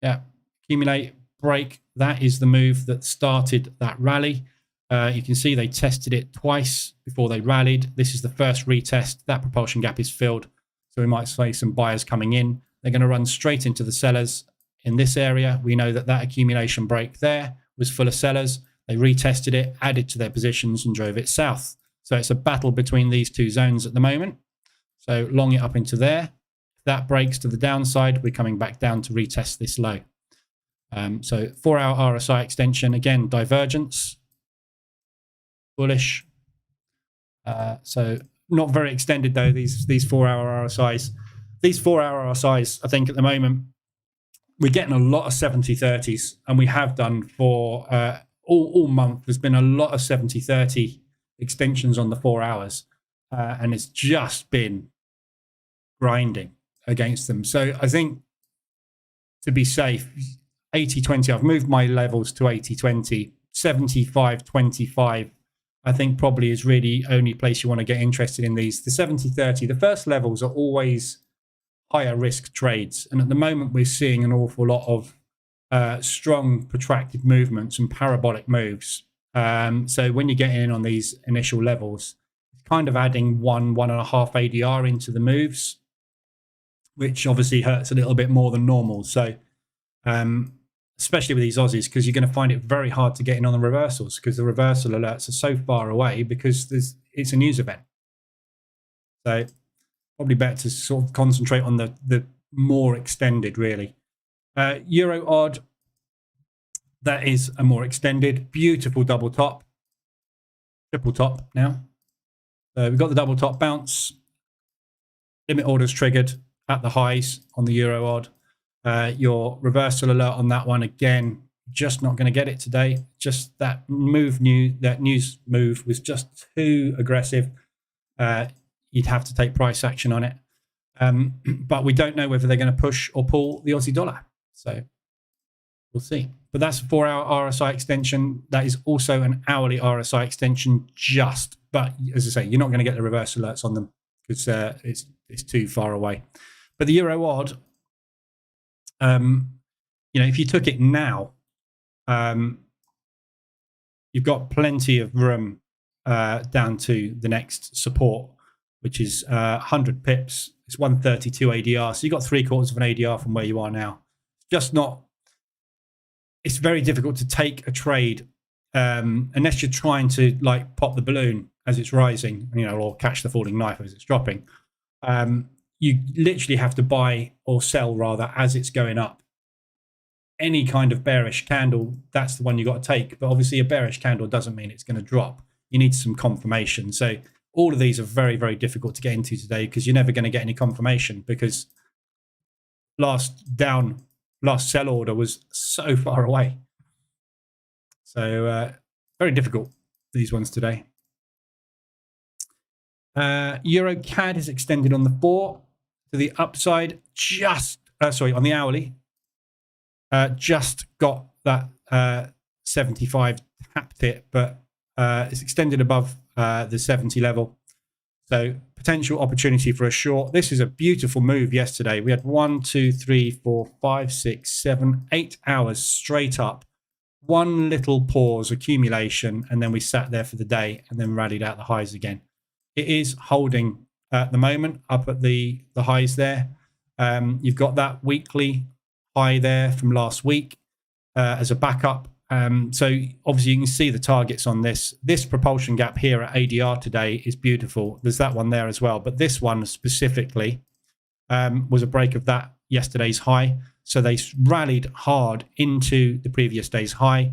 Yeah, accumulate, break. That is the move that started that rally. You can see they tested it twice before they rallied. This is the first retest. That propulsion gap is filled. So we might see some buyers coming in. They're going to run straight into the sellers in this area. We know that that accumulation break there was full of sellers. They retested it, added to their positions and drove it south. So it's a battle between these two zones at the moment. So long it up into there. If that breaks to the downside, we're coming back down to retest this low. So 4 hour RSI extension, again, divergence. Bullish. So not very extended though, these 4 hour RSIs. These 4 hour RSIs, I think at the moment, we're getting a lot of 70-30s, and we have done for all month. There's been a lot of 70-30 extensions on the 4 hours, and it's just been grinding against them. So I think to be safe, 80-20, I've moved my levels to 80-20, 75-25. I think probably is really only place you want to get interested in these. The 70-30, the first levels are always higher risk trades. And at the moment, we're seeing an awful lot of strong protracted movements and parabolic moves. So when you get in on these initial levels, it's kind of adding 1.5 ADR into the moves, which obviously hurts a little bit more than normal. So especially with these Aussies, because you're going to find it very hard to get in on the reversals because the reversal alerts are so far away because it's a news event. So probably better to sort of concentrate on the more extended, really. Euro odd, that is a more extended, beautiful double top, triple top now. We've got the double top bounce, limit orders triggered at the highs on the Euro odd. Your reversal alert on that one, again, just not going to get it today. Just that news move was just too aggressive. You'd have to take price action on it. But we don't know whether they're going to push or pull the Aussie dollar. So we'll see. But that's a 4 hour RSI extension. That is also an hourly RSI extension just. But as I say, you're not going to get the reverse alerts on them because it's too far away. But the Euro odd, you know, if you took it now, you've got plenty of room down to the next support, which is 100 pips. It's 132 ADR. So you got 3/4 of an ADR from where you are now. Just not, it's very difficult to take a trade unless you're trying to like pop the balloon as it's rising, you know, or catch the falling knife as it's dropping. You literally have to buy or sell rather as it's going up. Any kind of bearish candle, that's the one you got to take. But obviously a bearish candle doesn't mean it's going to drop. You need some confirmation. So all of these are very, very difficult to get into today because you're never going to get any confirmation because last sell order was so far away. So very difficult, these ones today. Euro CAD is extended on the 4 to the upside, just on the hourly. Just got that 75, tapped it, but it's extended above the 70 level. So potential opportunity for a short. This is a beautiful move yesterday. We had 1, 2, 3, 4, 5, 6, 7, 8 hours straight up. One little pause, accumulation, and then we sat there for the day and then rallied out the highs again. It is holding at the moment up at the highs there. You've got that weekly high there from last week as a backup. So obviously you can see the targets on this. This propulsion gap here at ADR today is beautiful. There's that one there as well. But this one specifically was a break of that yesterday's high. So they rallied hard into the previous day's high.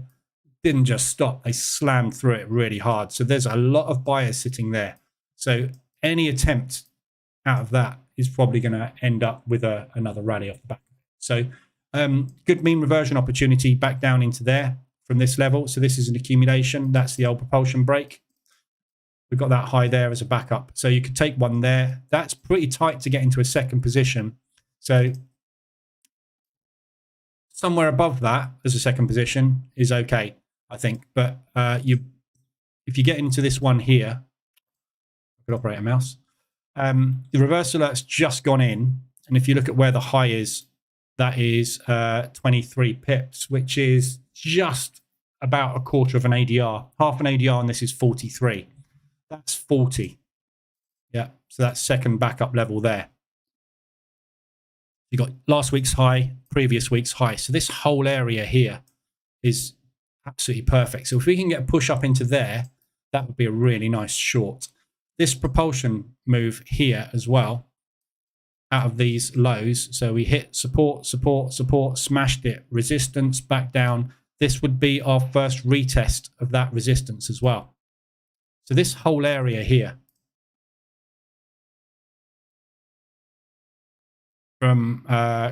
Didn't just stop. They slammed through it really hard. So there's a lot of buyers sitting there. So any attempt out of that is probably going to end up with another rally off the back. So good mean reversion opportunity back down into there from this level. So this is an accumulation. That's the old propulsion break. We've got that high there as a backup. So you could take one there. That's pretty tight to get into a second position. So somewhere above that as a second position is okay, I think. But if you get into this one here, I could operate a mouse. The reverse alert's just gone in. And if you look at where the high is, that is 23 pips, which is just about a quarter of an ADR. Half an ADR, and this is 43. That's 40. Yeah, so that's second backup level there. You got last week's high, previous week's high. So this whole area here is absolutely perfect. So if we can get a push up into there, that would be a really nice short. This propulsion move here as well, out of these lows. So we hit support, support, support, smashed it, resistance, back down. This would be our first retest of that resistance as well. So this whole area here, from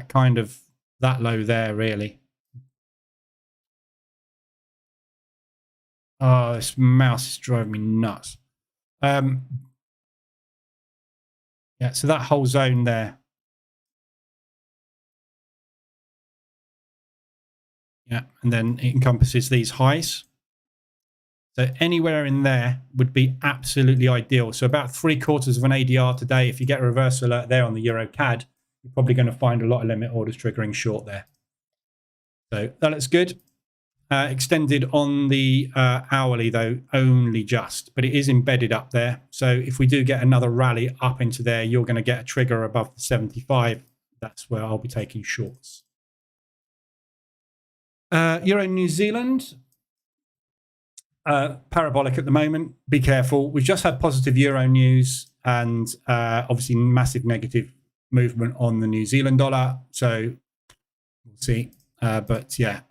kind of that low there, really. Oh, this mouse is driving me nuts. Yeah, so that whole zone there. Yeah, and then it encompasses these highs. So anywhere in there would be absolutely ideal. So about 3/4 of an ADR today. If you get a reverse alert there on the Euro CAD, you're probably going to find a lot of limit orders triggering short there. So that looks good. Extended on the hourly though, only just, but it is embedded up there. So if we do get another rally up into there, you're going to get a trigger above the 75. That's where I'll be taking shorts. Euro New Zealand, parabolic at the moment. Be careful. We've just had positive Euro news and obviously massive negative movement on the New Zealand dollar. So we'll see. But yeah,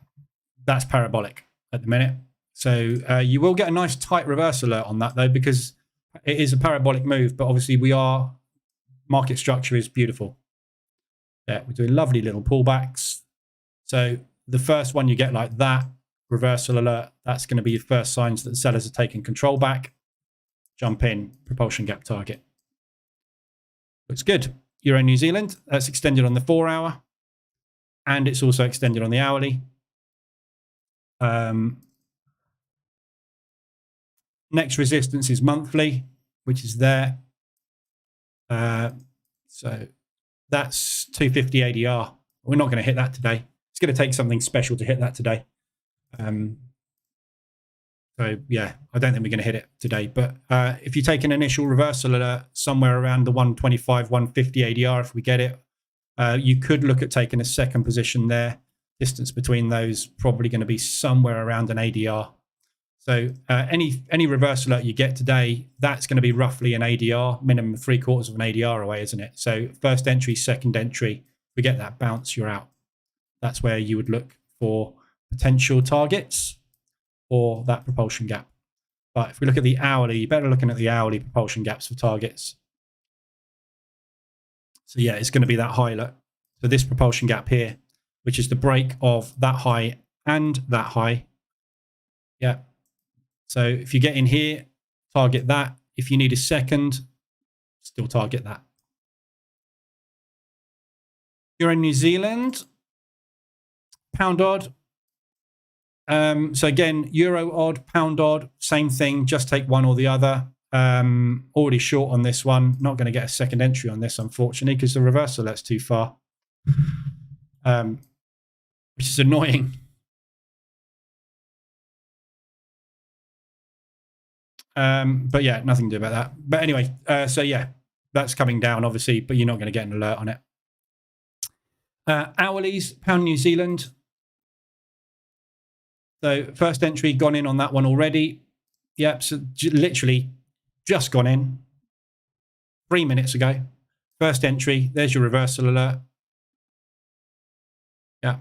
that's parabolic at the minute. So you will get a nice tight reverse alert on that though, because it is a parabolic move, but obviously market structure is beautiful. Yeah, we're doing lovely little pullbacks. So the first one you get like that, reversal alert, that's going to be your first signs that the sellers are taking control back. Jump in, propulsion gap target. Looks good. Euro New Zealand, that's extended on the 4 hour. And it's also extended on the hourly. Next resistance is monthly, which is there. So that's 250 ADR. We're not going to hit that today. It's going to take something special to hit that today. So yeah, I don't think we're going to hit it today. But if you take an initial reversal alert somewhere around the 125, 150 ADR, if we get it, you could look at taking a second position there. Distance between those probably going to be somewhere around an ADR. So any reversal alert you get today, that's going to be roughly an ADR, minimum 3/4 of an ADR away, isn't it? So first entry, second entry, we get that bounce, you're out. That's where you would look for potential targets or that propulsion gap. But if we look at the hourly, you're better looking at the hourly propulsion gaps for targets. So yeah, it's going to be that high look. So this propulsion gap here, which is the break of that high and that high. Yeah. So if you get in here, target that. If you need a second, still target that. You're in New Zealand, pound odd. So again, euro odd, pound odd, same thing, just take one or the other. Already short on this one. Not going to get a second entry on this, unfortunately, because the reversal that's too far, which is annoying. But yeah, nothing to do about that. But anyway, so yeah, that's coming down, obviously, but you're not going to get an alert on it. Hourlies, pound New Zealand. So first entry gone in on that one already. Yep, so literally just gone in 3 minutes ago. First entry, there's your reversal alert. Yeah,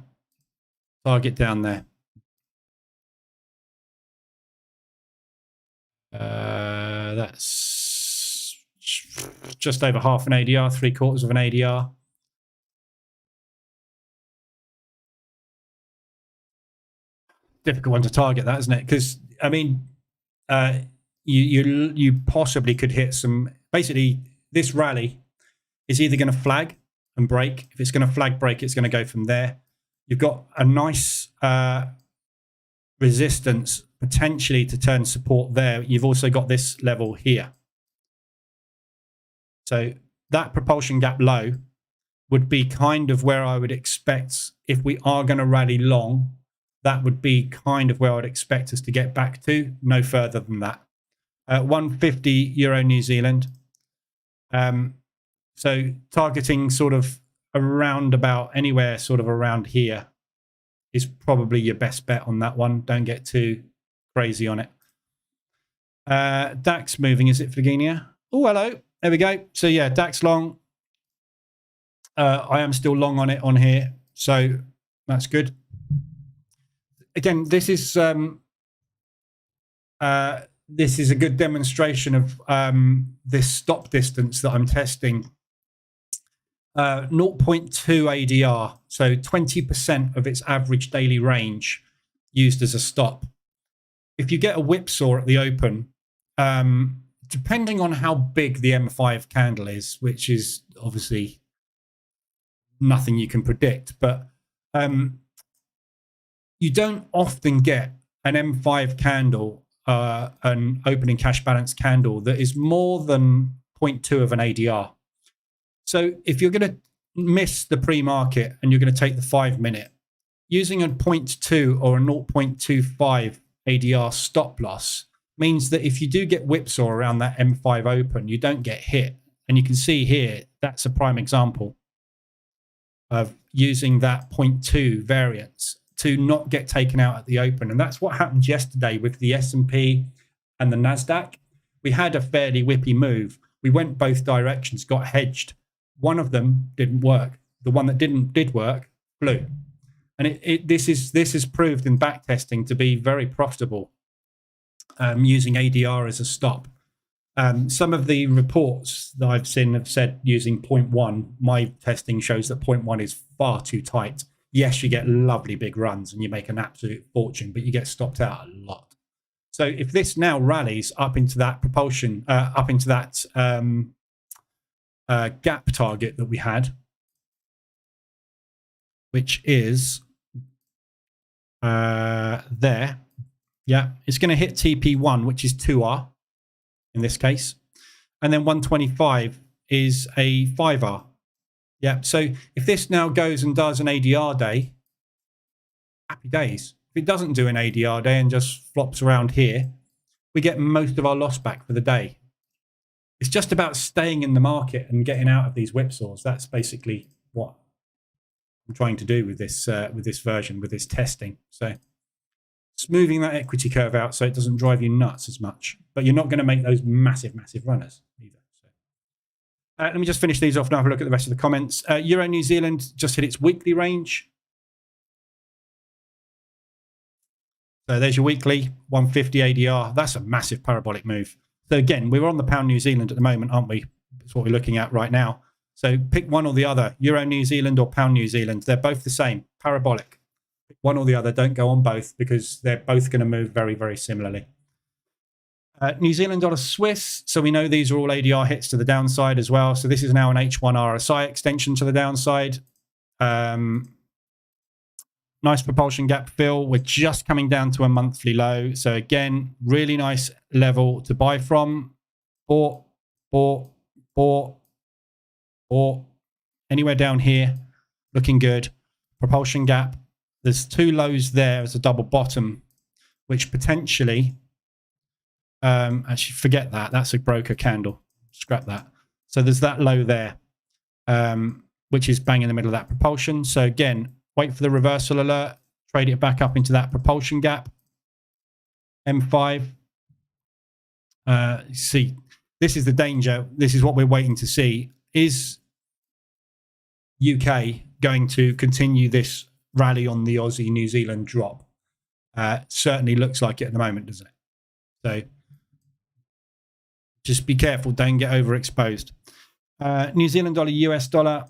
target down there. That's just over half an ADR, 3/4 of an ADR. Difficult one to target, that, isn't it? Because I mean, you possibly could hit some. Basically, this rally is either going to flag and break. If it's going to flag break, it's going to go from there. You've got a nice resistance potentially to turn support there. You've also got this level here. So that propulsion gap low would be kind of where I would expect if we are going to rally long. That would be kind of where I'd expect us to get back to, no further than that. 150 euro New Zealand. So targeting sort of around about anywhere sort of around here is probably your best bet on that one. Don't get too crazy on it. DAX moving, is it, Virginia? Oh, hello. There we go. So yeah, DAX long. I am still long on it on here. So that's good. Again, this is a good demonstration of this stop distance that I'm testing. 0.2 ADR, so 20% of its average daily range used as a stop. If you get a whipsaw at the open, depending on how big the M5 candle is, which is obviously nothing you can predict, but you don't often get an M5 candle, an opening cash balance candle that is more than 0.2 of an ADR. So if you're going to miss the pre-market and you're going to take the 5 minute, using a 0.2 or a 0.25 ADR stop loss means that if you do get whipsaw around that M5 open, you don't get hit. And you can see here, that's a prime example of using that 0.2 variance to not get taken out at the open. And that's what happened yesterday with the S&P and the NASDAQ. We had a fairly whippy move. We went both directions, got hedged. One of them didn't work. The one that did work blew. And this is proved in back testing to be very profitable, using ADR as a stop. Some of the reports that I've seen have said using 0.1. My testing shows that 0.1 is far too tight. Yes, you get lovely big runs and you make an absolute fortune, but you get stopped out a lot. So if this now rallies up into that propulsion, up into that gap target that we had, which is there, yeah, it's going to hit TP1, which is 2R in this case, and then 125 is a 5R. Yeah, so if this now goes and does an ADR day, happy days. If it doesn't do an ADR day and just flops around here, we get most of our loss back for the day. It's just about staying in the market and getting out of these whipsaws. That's basically what I'm trying to do with this version, with this testing. So smoothing that equity curve out so it doesn't drive you nuts as much, but you're not going to make those massive runners either. So, let me just finish these off and have a look at the rest of the comments. Euro New Zealand just hit its weekly range. So there's your weekly 150 ADR. That's a massive parabolic move. So again, we're on the pound New Zealand at the moment, aren't we? That's what we're looking at right now. So pick one or the other, Euro New Zealand or pound New Zealand. They're both the same, parabolic. Pick one or the other. Don't go on both because they're both going to move very, very similarly. New Zealand dollar Swiss. So we know these are all ADR hits to the downside as well. So this is now an H1 RSI extension to the downside. Nice propulsion gap fill. We're just coming down to a monthly low. So again, really nice level to buy from. Or anywhere down here, looking good. Propulsion gap. There's two lows there as a double bottom, which potentially, actually forget that. That's a broker candle. Scrap that. So there's that low there, which is bang in the middle of that propulsion. So again, wait for the reversal alert, trade it back up into that propulsion gap. M5. See, this is the danger. This is what we're waiting to see. Is UK going to continue this rally on the Aussie New Zealand drop? Certainly looks like it at the moment, doesn't it? So just be careful. Don't get overexposed. New Zealand dollar, US dollar.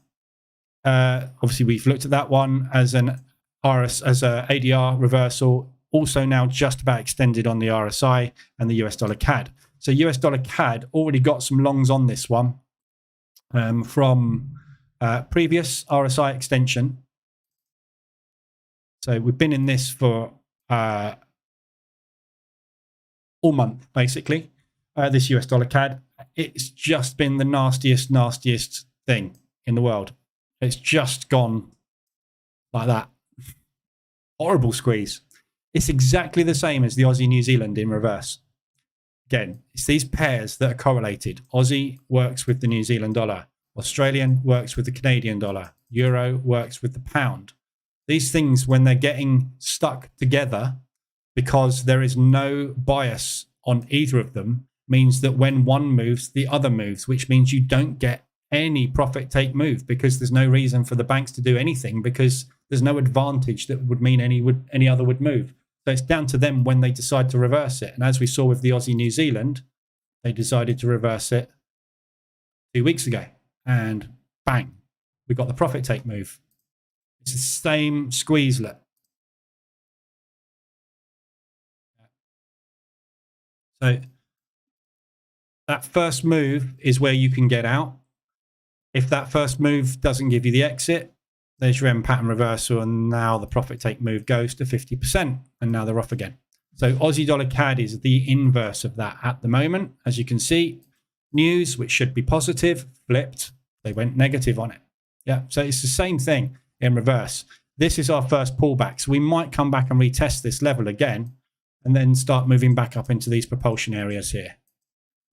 Obviously, we've looked at that one as an ADR reversal. Also now just about extended on the RSI and the US dollar CAD. So US dollar CAD already got some longs on this one from previous RSI extension. So we've been in this for all month, basically. This US dollar CAD. It's just been the nastiest thing in the world. It's just gone like that. Horrible squeeze. It's exactly the same as the Aussie New Zealand in reverse. Again, it's these pairs that are correlated. Aussie works with the New Zealand dollar. Australian works with the Canadian dollar. Euro works with the pound. These things, when they're getting stuck together because there is no bias on either of them, means that when one moves, the other moves, which means you don't get any profit take move because there's no reason for the banks to do anything because there's no advantage that would mean any other would move. So it's down to them when they decide to reverse it. And as we saw with the Aussie New Zealand, they decided to reverse it 2 weeks ago. And bang, we got the profit take move. It's the same squeezelet. So that first move is where you can get out. If that first move doesn't give you the exit, there's your M pattern reversal, and now the profit take move goes to 50%, and now they're off again. So Aussie dollar CAD is the inverse of that at the moment. As you can see, news, which should be positive, flipped. They went negative on it. Yeah, so it's the same thing in reverse. This is our first pullback, so we might come back and retest this level again, and then start moving back up into these propulsion areas here.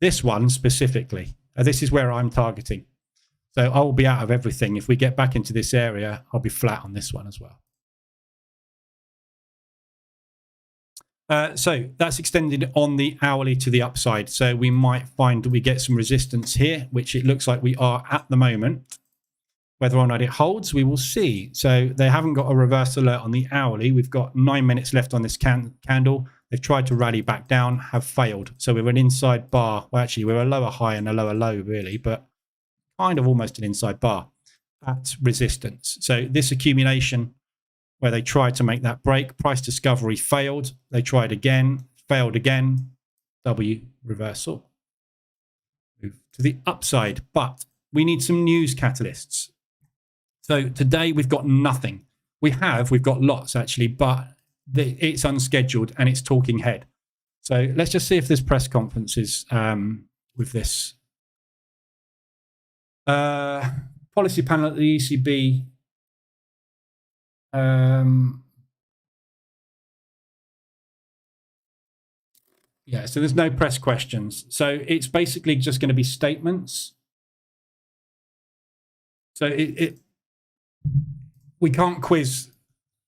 This one specifically, this is where I'm targeting. So I will be out of everything. If we get back into this area, I'll be flat on this one as well. So that's extended on the hourly to the upside. So we might find that we get some resistance here, which it looks like we are at the moment. Whether or not it holds, we will see. So they haven't got a reverse alert on the hourly. We've got 9 minutes left on this candle. They've tried to rally back down, have failed. So we're an inside bar. Well, actually, we're a lower high and a lower low, really, but kind of almost an inside bar at resistance. So this accumulation where they tried to make that break, price discovery failed. They tried again, failed again, W reversal. Move to the upside, but we need some news catalysts. So today we've got nothing. We've got lots actually, but it's unscheduled and it's talking head. So let's just see if there's press conferences with this. Policy panel at the ECB. Yeah, so there's no press questions. So it's basically just going to be statements. So we can't quiz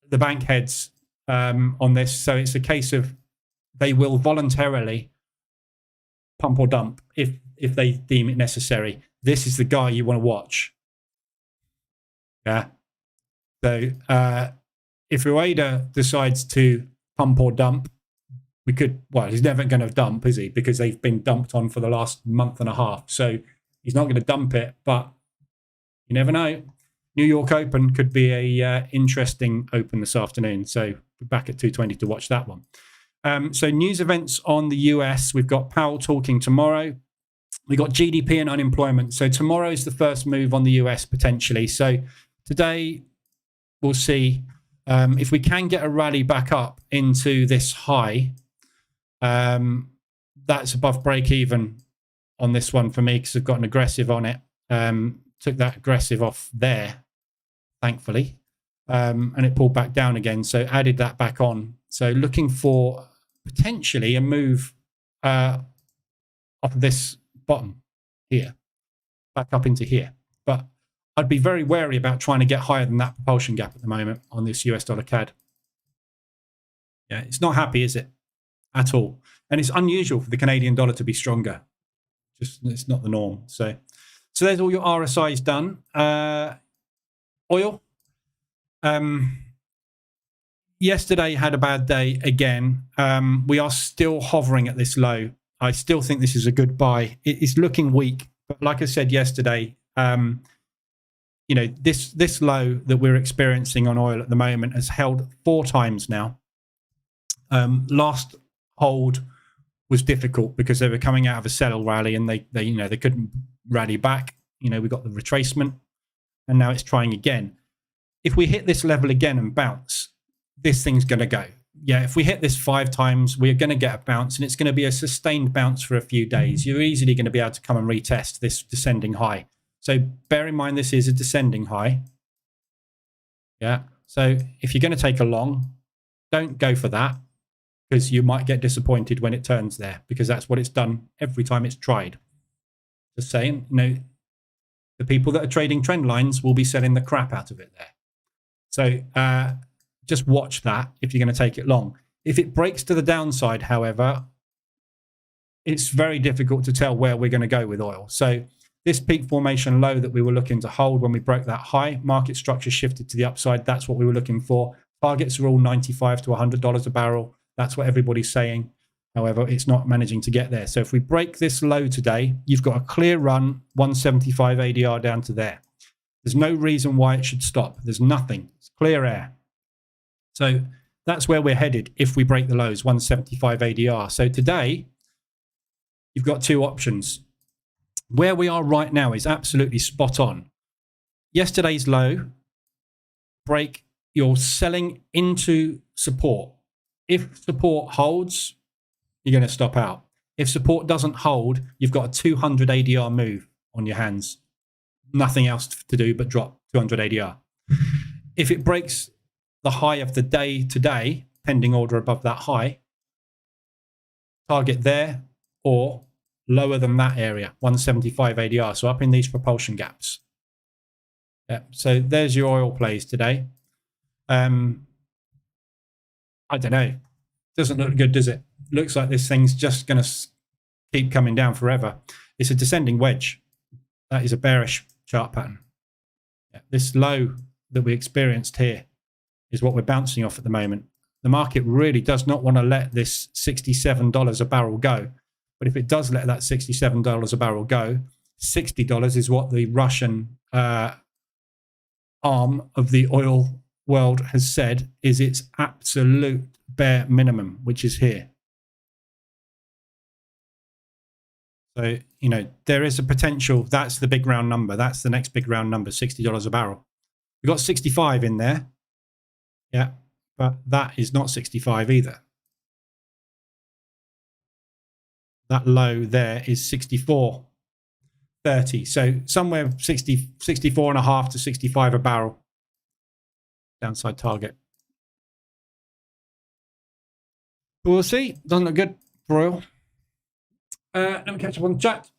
the bank heads on this. So it's a case of they will voluntarily pump or dump if they deem it necessary. This is the guy you want to watch. Yeah. So if Ueda decides to pump or dump, we could, well, he's never going to dump, is he? Because they've been dumped on for the last month and a half. So he's not going to dump it, but you never know. New York Open could be a interesting open this afternoon. So we're back at 2:20 to watch that one. So news events on the US. We've got Powell talking tomorrow. We've got GDP and unemployment. So tomorrow is the first move on the US potentially. So today we'll see if we can get a rally back up into this high. That's above break even on this one for me because I've got an aggressive on it. Took that aggressive off there, thankfully, and it pulled back down again. So added that back on. So looking for potentially a move off of this bottom here, back up into here. But I'd be very wary about trying to get higher than that propulsion gap at the moment on this US dollar CAD. Yeah, it's not happy, is it? At all. And it's unusual for the Canadian dollar to be stronger. Just it's not the norm. So there's all your RSIs done. Oil. Yesterday had a bad day again. We are still hovering at this low. I still think this is a good buy. It is looking weak, but like I said yesterday, you know, this low that we're experiencing on oil at the moment has held 4 times now. Last hold was difficult because they were coming out of a sell rally and they you know, they couldn't rally back. You know, we got the retracement and now it's trying again. If we hit this level again and bounce, this thing's going to go. Yeah, if we hit this 5 times, we're going to get a bounce and it's going to be a sustained bounce for a few days. You're easily going to be able to come and retest this descending high. So bear in mind, this is a descending high. Yeah. So if you're going to take a long, don't go for that because you might get disappointed when it turns there because that's what it's done every time it's tried. Just saying, you know, the people that are trading trend lines will be selling the crap out of it there. So just watch that if you're going to take it long. If it breaks to the downside, however, it's very difficult to tell where we're going to go with oil. So this peak formation low that we were looking to hold when we broke that high, market structure shifted to the upside. That's what we were looking for. Targets are all $95 to $100 a barrel. That's what everybody's saying. However, it's not managing to get there. So if we break this low today, you've got a clear run, 175 ADR down to there. There's no reason why it should stop. There's nothing. It's clear air. So that's where we're headed if we break the lows, 175 ADR. So today, you've got 2 options. Where we are right now is absolutely spot on. Yesterday's low, break, you're selling into support. If support holds, you're going to stop out. If support doesn't hold, you've got a 200 ADR move on your hands. Nothing else to do but drop 200 ADR. If it breaks the high of the day today, pending order above that high, target there or lower than that area, 175 ADR. So up in these propulsion gaps. Yeah. So there's your oil plays today. I don't know. Doesn't look good, does it? Looks like this thing's just going to keep coming down forever. It's a descending wedge. That is a bearish chart pattern. Yeah. This low that we experienced here is what we're bouncing off at the moment. The market really does not want to let this $67 a barrel go. But if it does let that $67 a barrel go, $60 is what the Russian arm of the oil world has said is its absolute bare minimum, which is here. So, you know, there is a potential. That's the big round number. That's the next big round number, $60 a barrel. We've got 65 in there. Yeah, but that is not 65 either. That low there is 64.30. So somewhere 64 and a half to 65 a barrel. Downside target. But we'll see. Doesn't look good. Broil. Let me catch up on the chat.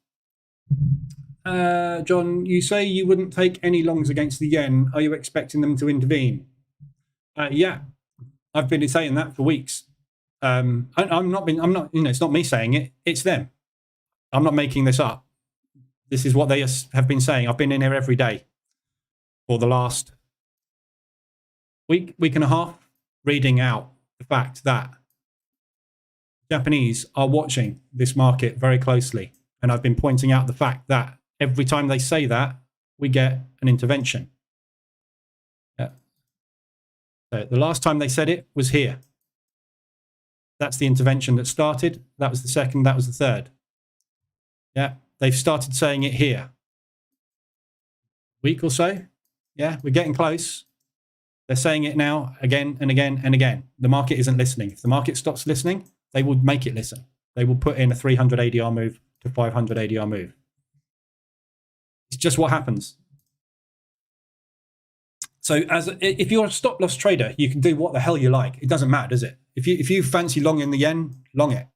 John, you say you wouldn't take any longs against the yen. Are you expecting them to intervene? Yeah, I've been saying that for weeks. I'm not, it's not me saying it, it's them. I'm not making this up. This is what they have been saying. I've been in here every day for the last week and a half, reading out the fact that Japanese are watching this market very closely. And I've been pointing out the fact that every time they say that, we get an intervention. Yeah. So the last time they said it was here. That's the intervention that started. That was the second. That was the third. Yeah. They've started saying it here. Week or so. Yeah, we're getting close. They're saying it now again and again and again. The market isn't listening. If the market stops listening, they will make it listen. They will put in a 300 ADR move to 500 ADR move. It's just what happens. So if you're a stop loss trader, you can do what the hell you like. It doesn't matter, does it? If you fancy long in the yen, long it.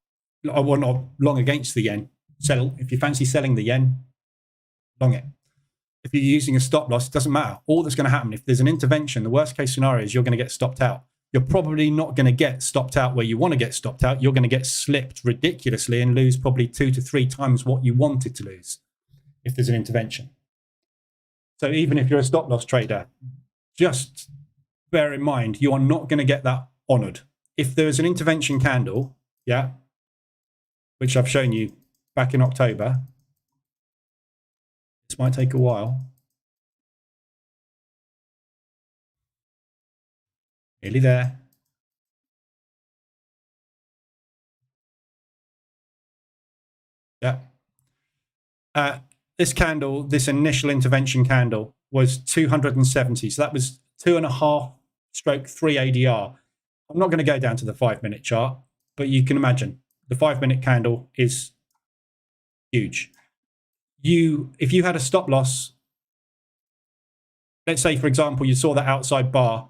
Well, not long against the yen. Sell. If you fancy selling the yen, long it. If you're using a stop loss, it doesn't matter. All that's going to happen, if there's an intervention, the worst case scenario is you're going to get stopped out. You're probably not going to get stopped out where you want to get stopped out. You're going to get slipped ridiculously and lose probably 2 to 3 times what you wanted to lose if there's an intervention. So even if you're a stop loss trader, just bear in mind, you are not going to get that honored. If there is an intervention candle, yeah, which I've shown you back in October, this might take a while. Nearly there. Yeah. This candle, this initial intervention candle was 270. So that was 2.5 / 3 ADR. I'm not going to go down to the 5-minute chart, but you can imagine the 5-minute candle is huge. If you had a stop loss, let's say, for example, you saw that outside bar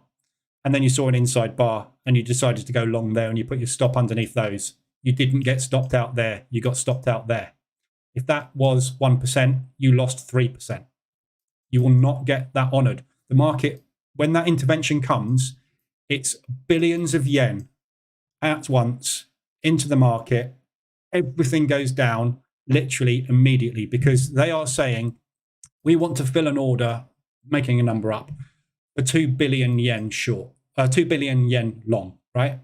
and then you saw an inside bar and you decided to go long there and you put your stop underneath those. You didn't get stopped out there. You got stopped out there. If that was 1%, you lost 3%. You will not get that honored. The market, when that intervention comes, it's billions of yen at once into the market. Everything goes down literally immediately because they are saying, we want to fill an order, making a number up, for 2 billion yen short, 2 billion yen long, right?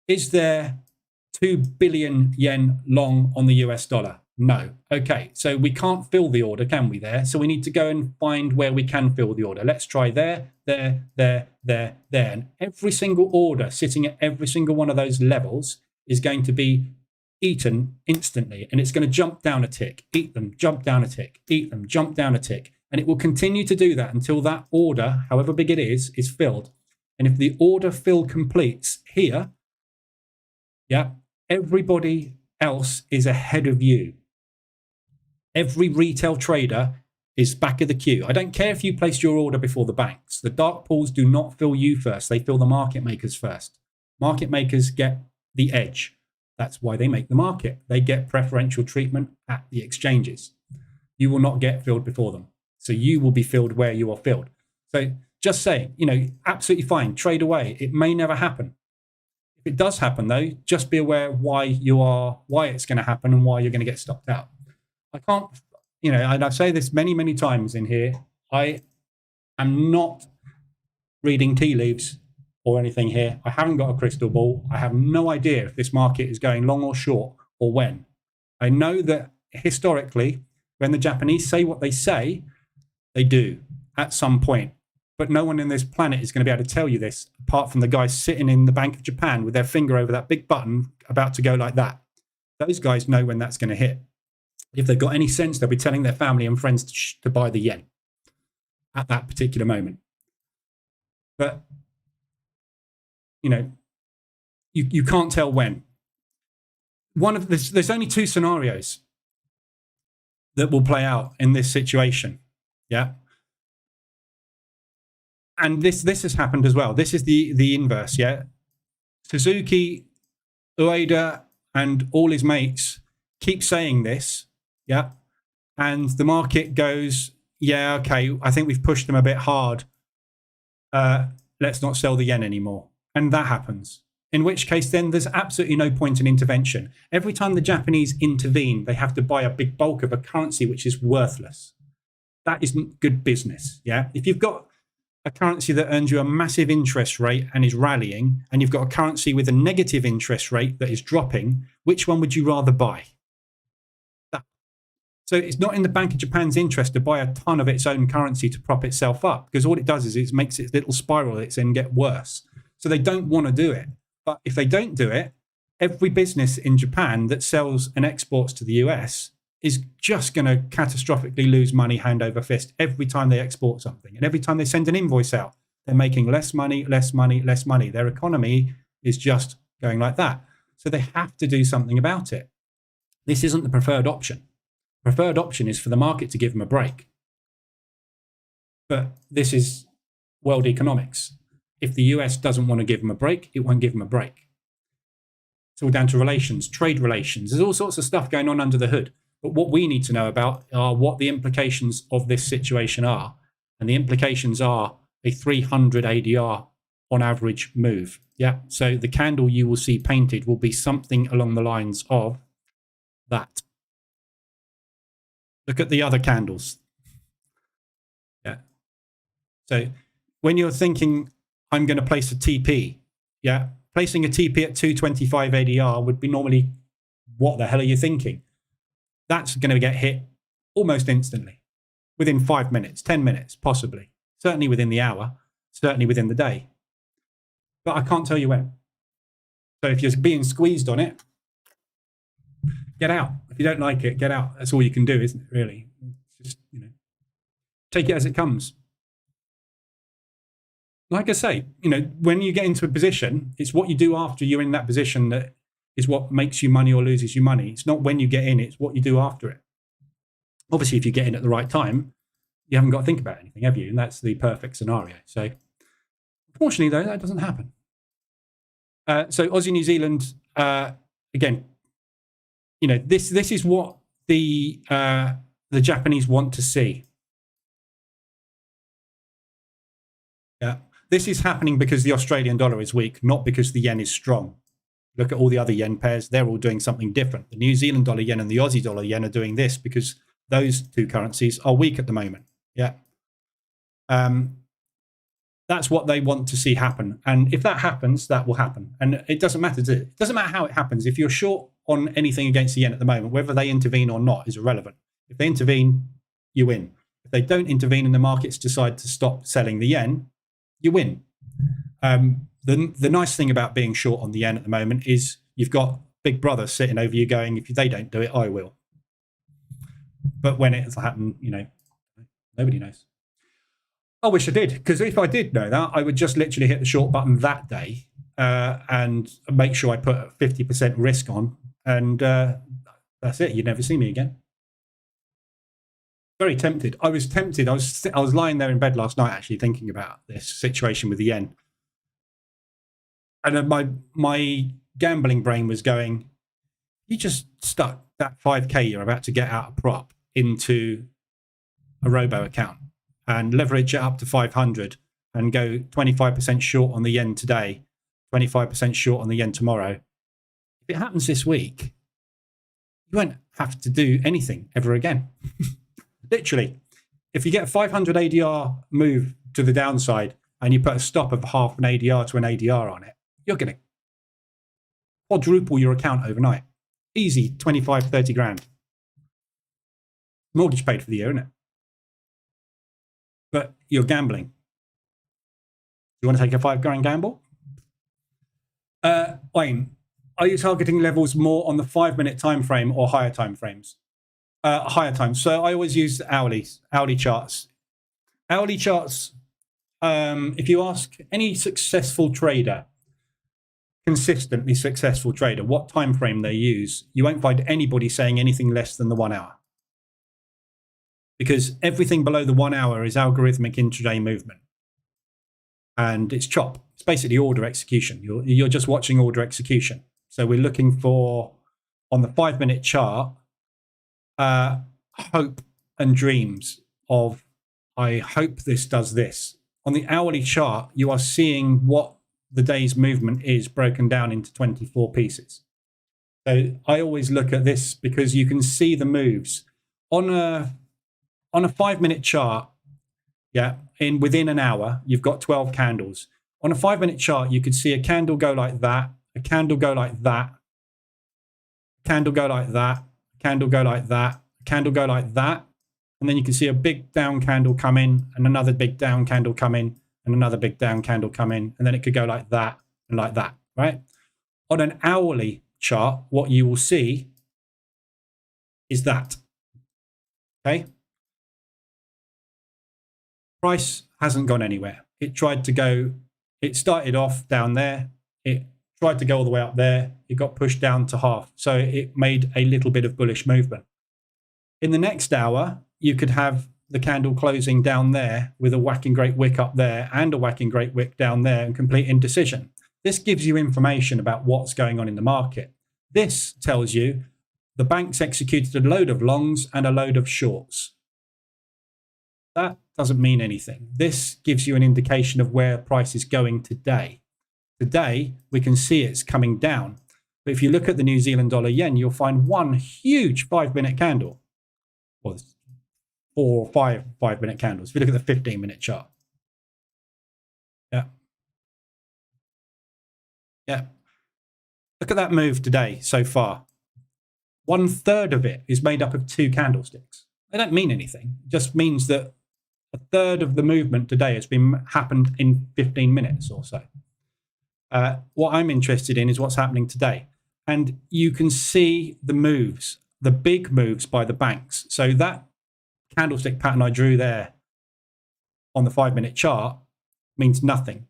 Is there 2 billion yen long on the US dollar? No. Okay, so we can't fill the order, can we there? So we need to go and find where we can fill the order. Let's try there. And every single order sitting at every single one of those levels is going to be eaten instantly. And it's going to jump down a tick, eat them, jump down a tick, eat them, jump down a tick. And it will continue to do that until that order, however big it is filled. And if the order fill completes here, yeah, everybody else is ahead of you. Every retail trader is back of the queue. I don't care if you placed your order before the banks. The dark pools do not fill you first. They fill the market makers first. Market makers get the edge. That's why they make the market. They get preferential treatment at the exchanges. You will not get filled before them. So you will be filled where you are filled. So just saying, absolutely fine. Trade away. It may never happen. If it does happen, though, just be aware why it's going to happen and why you're going to get stopped out. I can't, and I say this many, many times in here, I am not reading tea leaves or anything here. I haven't got a crystal ball. I have no idea if this market is going long or short or when. I know that historically, when the Japanese say what they say, they do at some point. But no one in this planet is going to be able to tell you this, apart from the guys sitting in the Bank of Japan with their finger over that big button about to go like that. Those guys know when that's going to hit. If they've got any sense, they'll be telling their family and friends to buy the yen at that particular moment. But, you can't tell when. There's only 2 scenarios that will play out in this situation. Yeah. And this has happened as well. This is the inverse, yeah. Suzuki, Ueda, and all his mates keep saying this, yeah, and the market goes, yeah, okay, I think we've pushed them a bit hard. Let's not sell the yen anymore. And that happens. In which case, then there's absolutely no point in intervention. Every time the Japanese intervene, they have to buy a big bulk of a currency which is worthless. That isn't good business, yeah? If you've got a currency that earns you a massive interest rate and is rallying, and you've got a currency with a negative interest rate that is dropping, which one would you rather buy? That. So it's not in the Bank of Japan's interest to buy a ton of its own currency to prop itself up, because all it does is it makes its little spiral it's in get worse. So they don't want to do it. But if they don't do it, every business in Japan that sells and exports to the US is just going to catastrophically lose money hand over fist every time they export something. And every time they send an invoice out, they're making less money, less money, less money. Their economy is just going like that. So they have to do something about it. This isn't the preferred option. Preferred option is for the market to give them a break. But this is world economics. If the US doesn't want to give them a break, it won't give them a break. It's all down to relations, trade relations. There's all sorts of stuff going on under the hood. But what we need to know about are what the implications of this situation are. And the implications are a 300 ADR on average move. Yeah. So the candle you will see painted will be something along the lines of that. Look at the other candles. Yeah. So when you're thinking, I'm going to place a TP, yeah, placing a TP at 225 ADR would be normally, what the hell are you thinking? That's going to get hit almost instantly, within 5 minutes, 10 minutes, possibly, certainly within the hour, certainly within the day. But I can't tell you when. So if you're being squeezed on it, get out. If you don't like it, get out. That's all you can do, isn't it, really? It's just, take it as it comes. Like I say, when you get into a position, it's what you do after you're in that position that is what makes you money or loses you money. It's not when you get in, it's what you do after it. Obviously, if you get in at the right time, you haven't got to think about anything, have you? And that's the perfect scenario. So unfortunately, though, that doesn't happen. So Aussie, New Zealand, again, this is what the Japanese want to see. Yeah, this is happening because the Australian dollar is weak, not because the yen is strong. Look at all the other yen pairs. They're all doing something different. The New Zealand dollar yen and the Aussie dollar yen are doing this because those two currencies are weak at the moment. Yeah. That's what they want to see happen. And if that happens, that will happen. And it doesn't matter. It doesn't matter how it happens. If you're short on anything against the yen at the moment, whether they intervene or not is irrelevant. If they intervene, you win. If they don't intervene and the markets decide to stop selling the yen, you win. The nice thing about being short on the yen at the moment is you've got Big Brother sitting over you going, if they don't do it, I will. But when it's happened, nobody knows. I wish I did, because if I did know that, I would just literally hit the short button that day and make sure I put 50% risk on, and that's it. You'd never see me again. Very tempted. I was tempted. I was lying there in bed last night actually thinking about this situation with the yen. And my gambling brain was going, you just stuck that 5K you're about to get out of prop into a robo account and leverage it up to 500 and go 25% short on the yen today, 25% short on the yen tomorrow. If it happens this week, you won't have to do anything ever again. Literally, if you get a 500 ADR move to the downside and you put a stop of half an ADR to an ADR on it, you're going to quadruple your account overnight. Easy, 25, 30 grand. Mortgage paid for the year, isn't it? But you're gambling. You want to take a 5 grand gamble? Wayne, are you targeting levels more on the 5-minute time frame or higher time frames? Higher time. So I always use hourly charts. Hourly charts, if you ask any successful trader, consistently successful trader, what time frame they use, you won't find anybody saying anything less than the 1 hour. Because everything below the 1 hour is algorithmic intraday movement. And it's chop. It's basically order execution. You're just watching order execution. So we're looking for on the 5-minute chart hope and dreams of, I hope this does this. On the hourly chart, you are seeing what the day's movement is broken down into 24 pieces. So I always look at this because you can see the moves on a 5-minute chart. Yeah, within an hour, you've got 12 candles. On a 5-minute chart, you could see a candle go like that, a candle go like that, a candle go like that, a candle go like that, a candle go like that, and then you can see a big down candle come in, and another big down candle come in, and another big down candle come in, and then it could go like that and like that, right? On an hourly chart, what you will see is that, okay? Price hasn't gone anywhere. It tried to go, it started off down there, it tried to go all the way up there, it got pushed down to half, so it made a little bit of bullish movement. In the next hour, you could have the candle closing down there with a whacking great wick up there and a whacking great wick down there and complete indecision. This gives you information about what's going on in the market. This tells you the banks executed a load of longs and a load of shorts. That doesn't mean anything. This gives you an indication of where price is going today. Today, we can see it's coming down. But if you look at the New Zealand dollar yen, you'll find one huge 5-minute candle. Well, 4 or 5 5-minute candles. If you look at the 15-minute chart. Yeah. Yeah. Look at that move today so far. 1/3 of it is made up of 2 candlesticks. They don't mean anything. It just means that 1/3 of the movement today has happened in 15 minutes or so. What I'm interested in is what's happening today. And you can see the moves, the big moves by the banks. So that candlestick pattern I drew there on the 5-minute chart means nothing.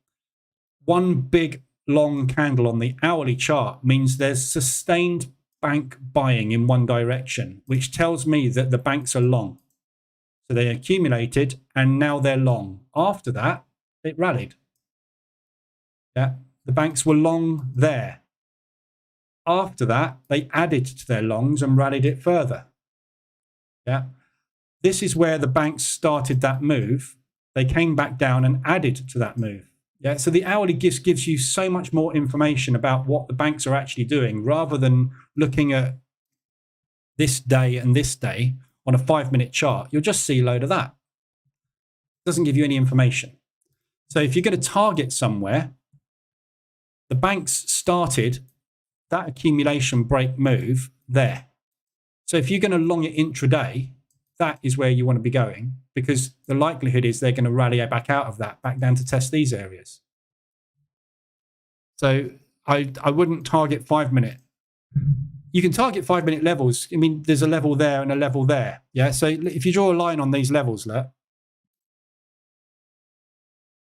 One big long candle on the hourly chart means there's sustained bank buying in one direction, which tells me that the banks are long. So they accumulated and now they're long. After that, it rallied. Yeah, the banks were long there. After that, they added to their longs and rallied it further. Yeah, this is where the banks started that move. They came back down and added to that move. Yeah, so the hourly gives you so much more information about what the banks are actually doing rather than looking at this day and this day on a 5-minute chart. You'll just see a load of that. It doesn't give you any information. So if you're going to target somewhere, the banks started that accumulation break move there. So if you're going to long it intraday, that is where you want to be going, because the likelihood is they're going to rally back out of that, back down to test these areas. So I wouldn't target 5-minute. You can target 5-minute levels. I mean, there's a level there and a level there. Yeah. So if you draw a line on these levels, look,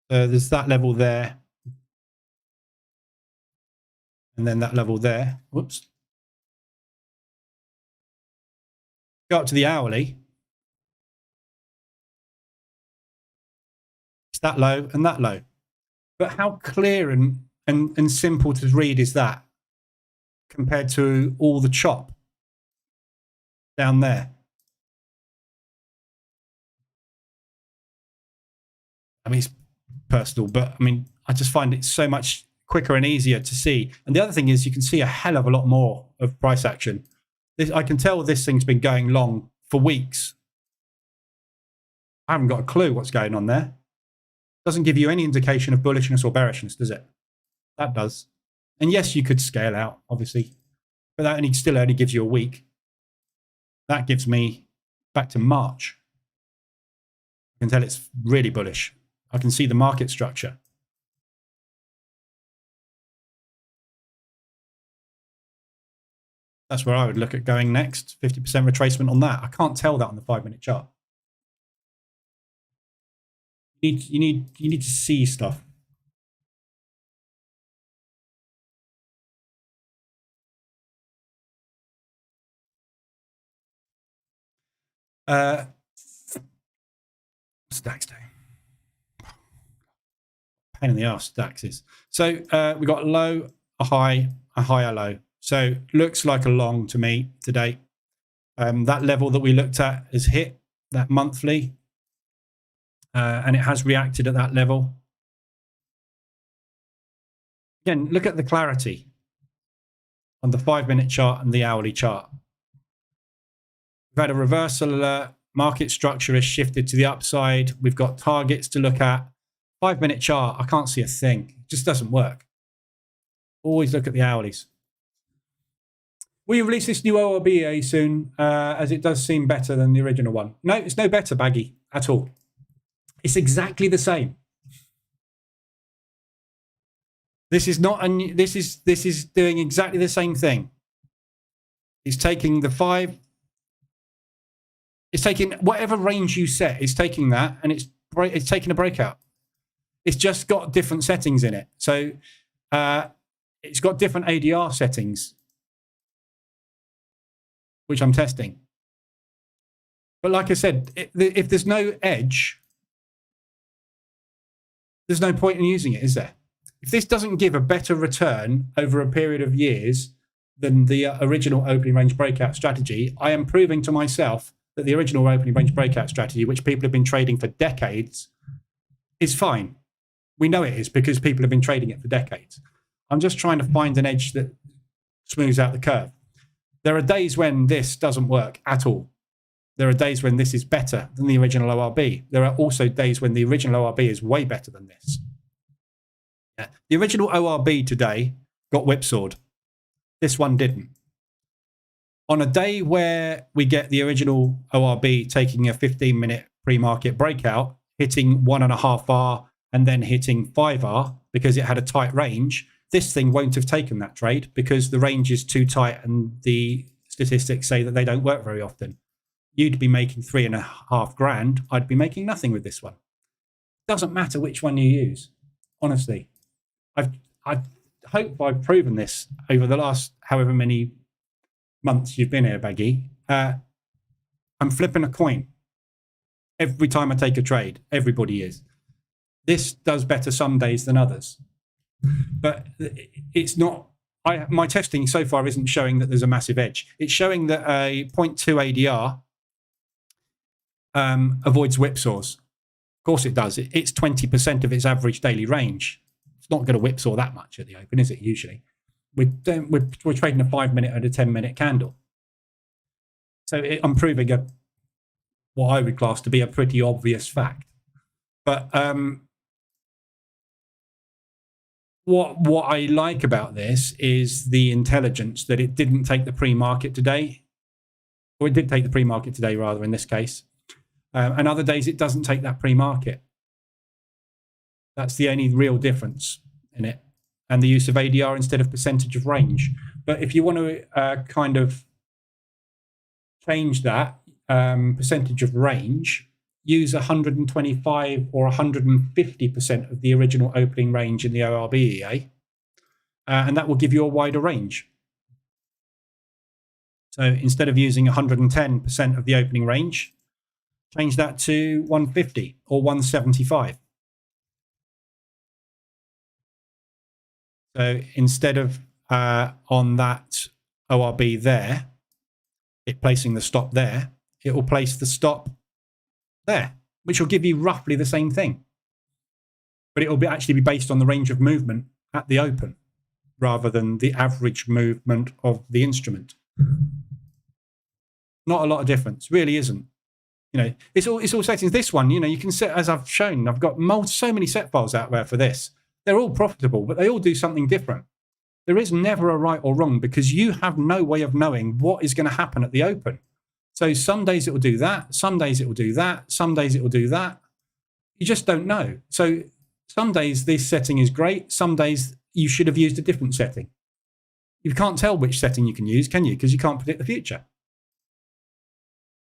there's that level there. And then that level there. Whoops. Go up to the hourly. It's that low and that low. But how clear and simple to read is that compared to all the chop down there? I mean, it's personal, but I mean, I just find it so much quicker and easier to see. And the other thing is you can see a hell of a lot more of price action. I can tell this thing's been going long for weeks. I haven't got a clue what's going on there. Doesn't give you any indication of bullishness or bearishness, does it? That does. And yes, you could scale out, obviously, but that still only gives you a week. That gives me back to March. I can tell it's really bullish. I can see the market structure. That's where I would look at going next. 50% retracement on that. I can't tell that on the 5-minute chart. You need to see stuff. Stacks day. Pain in the ass, stacks is. So we got low, a high, a low. So looks like a long to me today. That level that we looked at has hit that monthly, and it has reacted at that level. Again, look at the clarity on the 5-minute chart and the hourly chart. We've had a reversal alert. Market structure has shifted to the upside. We've got targets to look at. 5-minute chart, I can't see a thing. It just doesn't work. Always look at the hourlies. Will you release this new ORBA soon, as it does seem better than the original one? No, it's no better, Baggy, at all. It's exactly the same. This is not this is doing exactly the same thing. It's taking the 5. It's taking whatever range you set. It's taking that, and it's taking a breakout. It's just got different settings in it. So it's got different ADR settings, which I'm testing. But like I said, if there's no edge, there's no point in using it, is there? If this doesn't give a better return over a period of years than the original opening range breakout strategy, I am proving to myself that the original opening range breakout strategy, which people have been trading for decades, is fine. We know it is because people have been trading it for decades. I'm just trying to find an edge that smooths out the curve. There are days when this doesn't work at all. There are days when this is better than the original ORB. There are also days when the original ORB is way better than this. Yeah. The original ORB today got whipsawed. This one didn't. On a day where we get the original ORB taking a 15-minute pre-market breakout, hitting 1.5R and then hitting 5R because it had a tight range, this thing won't have taken that trade because the range is too tight and the statistics say that they don't work very often. You'd be making 3.5 grand. I'd be making nothing with this one. Doesn't matter which one you use, honestly. I hope I've proven this over the last however many months you've been here, Baggy. I'm flipping a coin every time I take a trade. Everybody is. This does better some days than others. But it's not, my testing so far isn't showing that there's a massive edge. It's showing that a 0.2 ADR avoids whipsaws. Of course it does. It's 20% of its average daily range. It's not going to whipsaw that much at the open, is it, usually? We're trading a 5-minute and a 10-minute candle. So I'm proving what I would class to be a pretty obvious fact. But what I like about this is the intelligence that it didn't take the pre-market today. Or it did take the pre-market today, rather, in this case. And other days it doesn't take that pre-market. That's the only real difference in it. And the use of ADR instead of percentage of range. But if you want to kind of change that percentage of range, use 125 or 150% of the original opening range in the ORB EA, and that will give you a wider range. So instead of using 110% of the opening range, change that to 150 or 175. So instead of on that ORB there, it placing the stop there, it will place the stop there, which will give you roughly the same thing. But it will actually be based on the range of movement at the open rather than the average movement of the instrument. Not a lot of difference, really isn't. You know, it's all settings. This one, you know, you can set, as I've shown, I've got so many set files out there for this. They're all profitable, but they all do something different. There is never a right or wrong because you have no way of knowing what is going to happen at the open. So some days it will do that, some days it will do that, some days it will do that. You just don't know. So some days this setting is great, some days you should have used a different setting. You can't tell which setting you can use, can you? Because you can't predict the future.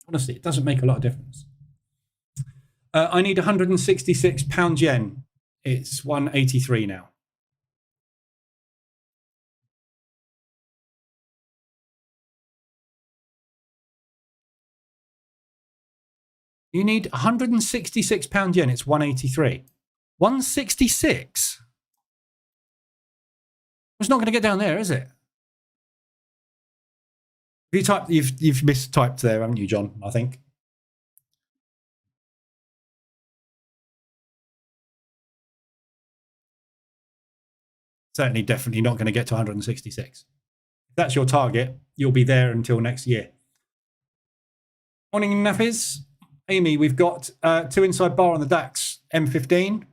Honestly, it doesn't make a lot of difference. I need £166 yen. It's 183 now. You need £166 yen. It's 183. 166? It's not going to get down there, is it? You typed, you've mistyped there, haven't you, John? I think. Certainly, definitely not going to get to 166. If that's your target, you'll be there until next year. Morning, Nappies. Amy, we've got 2 inside bar on the DAX. M15.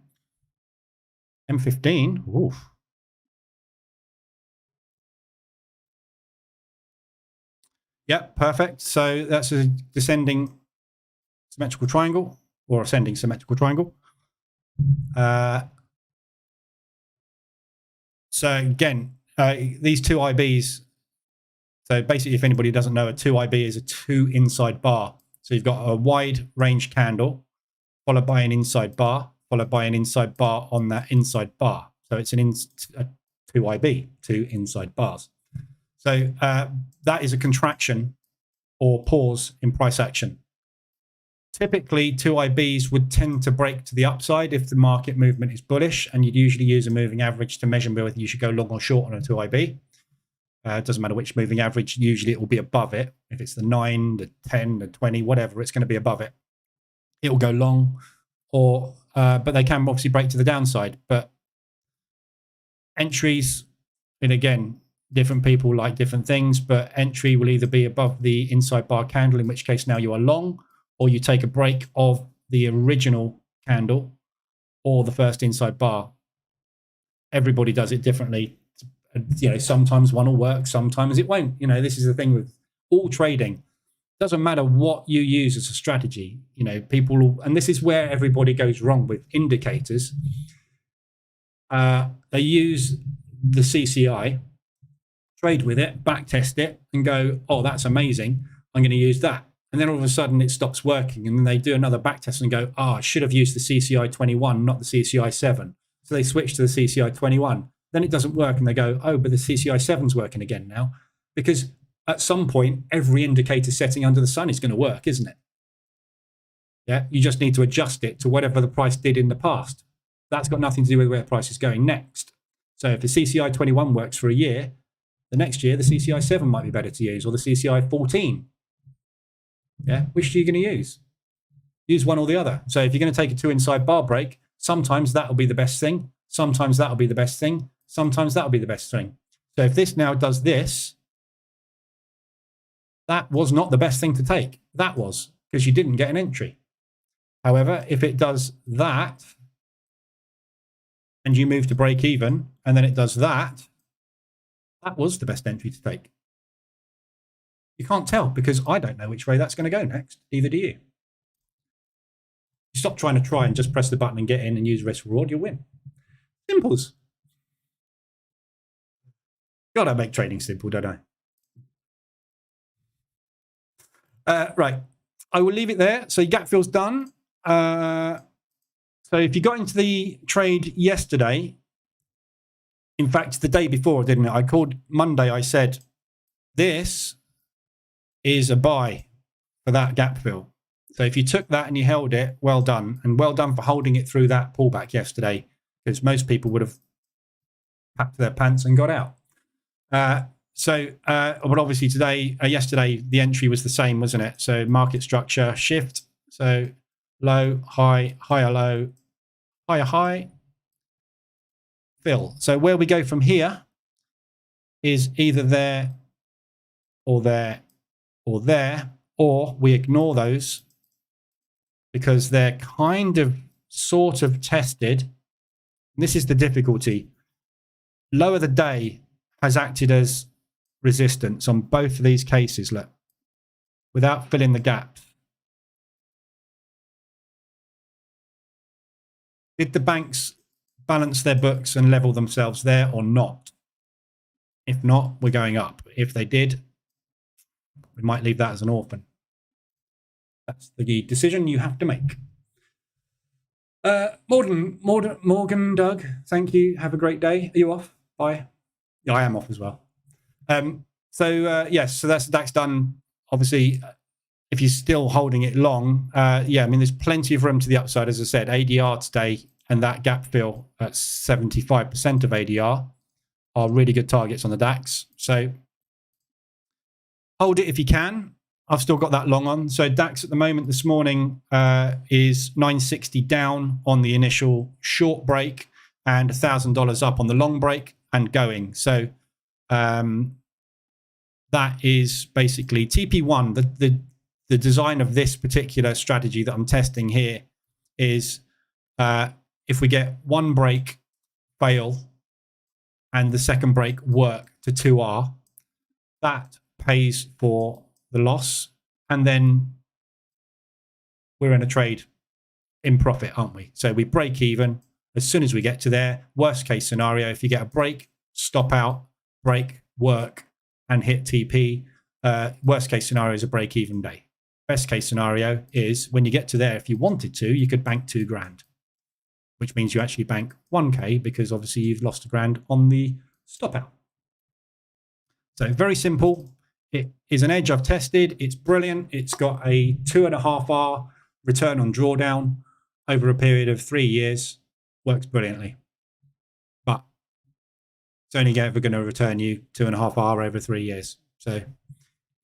M15. Oof. Yep, perfect. So that's a descending symmetrical triangle or ascending symmetrical triangle. So again, these 2 IBs. So basically, if anybody doesn't know, a 2 IB is a 2 inside bar. So you've got a wide range candle followed by an inside bar, followed by an inside bar on that inside bar. So it's a 2 IB, 2 inside bars. So that is a contraction or pause in price action. Typically, 2 IBs would tend to break to the upside if the market movement is bullish, and you'd usually use a moving average to measure whether you should go long or short on a 2 IB. It doesn't matter which moving average, usually it will be above it. If it's the 9, the 10, the 20, whatever, it's going to be above it. It will go long, or but they can obviously break to the downside. But entries, and again, different people like different things, but entry will either be above the inside bar candle, in which case now you are long, or you take a break of the original candle or the first inside bar. Everybody does it differently. You know, sometimes one will work, sometimes it won't. You know, this is the thing with all trading. It doesn't matter what you use as a strategy. You know, people will, and this is where everybody goes wrong with indicators. They use the CCI, trade with it, back test it, and go, oh, that's amazing, I'm going to use that. And then all of a sudden it stops working, and then they do another back test and go, oh, I should have used the CCI 21, not the CCI 7. So they switch to the CCI 21. Then it doesn't work, and they go, oh, but the CCI 7's working again now. Because at some point, every indicator setting under the sun is going to work, isn't it? Yeah, you just need to adjust it to whatever the price did in the past. That's got nothing to do with where the price is going next. So if the CCI 21 works for a year, the next year, the CCI 7 might be better to use, or the CCI 14. Yeah, which are you going to use? Use one or the other. So if you're going to take a 2 inside bar break, sometimes that will be the best thing. Sometimes that will be the best thing. Sometimes that will be the best thing. So if this now does this, that was not the best thing to take. That was, because you didn't get an entry. However, if it does that, and you move to break even, and then it does that, that was the best entry to take. You can't tell, because I don't know which way that's going to go next. Neither do you. Stop trying to try and just press the button and get in and use risk reward, you'll win. Simples. God, I make trading simple, don't I? Right. I will leave it there. So your gap fill's done. So if you got into the trade yesterday, in fact, the day before, didn't it? I called Monday. I said, this is a buy for that gap fill. So if you took that and you held it, well done. And well done for holding it through that pullback yesterday, because most people would have packed their pants and got out. But obviously today, yesterday, the entry was the same, wasn't it? So market structure shift. So low, high, higher, low, higher, high, fill. So where we go from here is either there or there or there, or we ignore those because they're kind of sort of tested. This is the difficulty. Low of the day has acted as resistance on both of these cases, look, without filling the gaps. Did the banks balance their books and level themselves there or not? If not, we're going up. If they did, we might leave that as an orphan. That's the decision you have to make. Morgan, Doug, thank you. Have a great day. Are you off? Bye. Yeah, I am off as well. Yes, so that's done. Obviously, if you're still holding it long, yeah, I mean, there's plenty of room to the upside. As I said, ADR today and that gap fill at 75% of ADR are really good targets on the DAX. So Hold it if you can. I've still got that long on. So DAX at the moment this morning is 960 down on the initial short break and $1,000 up on the long break and going. So that is basically TP1. The design of this particular strategy that I'm testing here is if we get one break fail and the second break work to 2R, that pays for the loss, and then we're in a trade in profit, aren't we? So we break even as soon as we get to there. Worst case scenario, if you get a break, stop out, break, work, and hit TP. Worst case scenario is a break even day. Best case scenario is when you get to there, if you wanted to, you could bank $2,000, which means you actually bank 1K because obviously you've lost $1,000 on the stop out. So very simple. It is an edge I've tested. It's brilliant. It's got a 2.5R return on drawdown over a period of 3 years. Works brilliantly. But it's only ever going to return you 2.5R over 3 years. So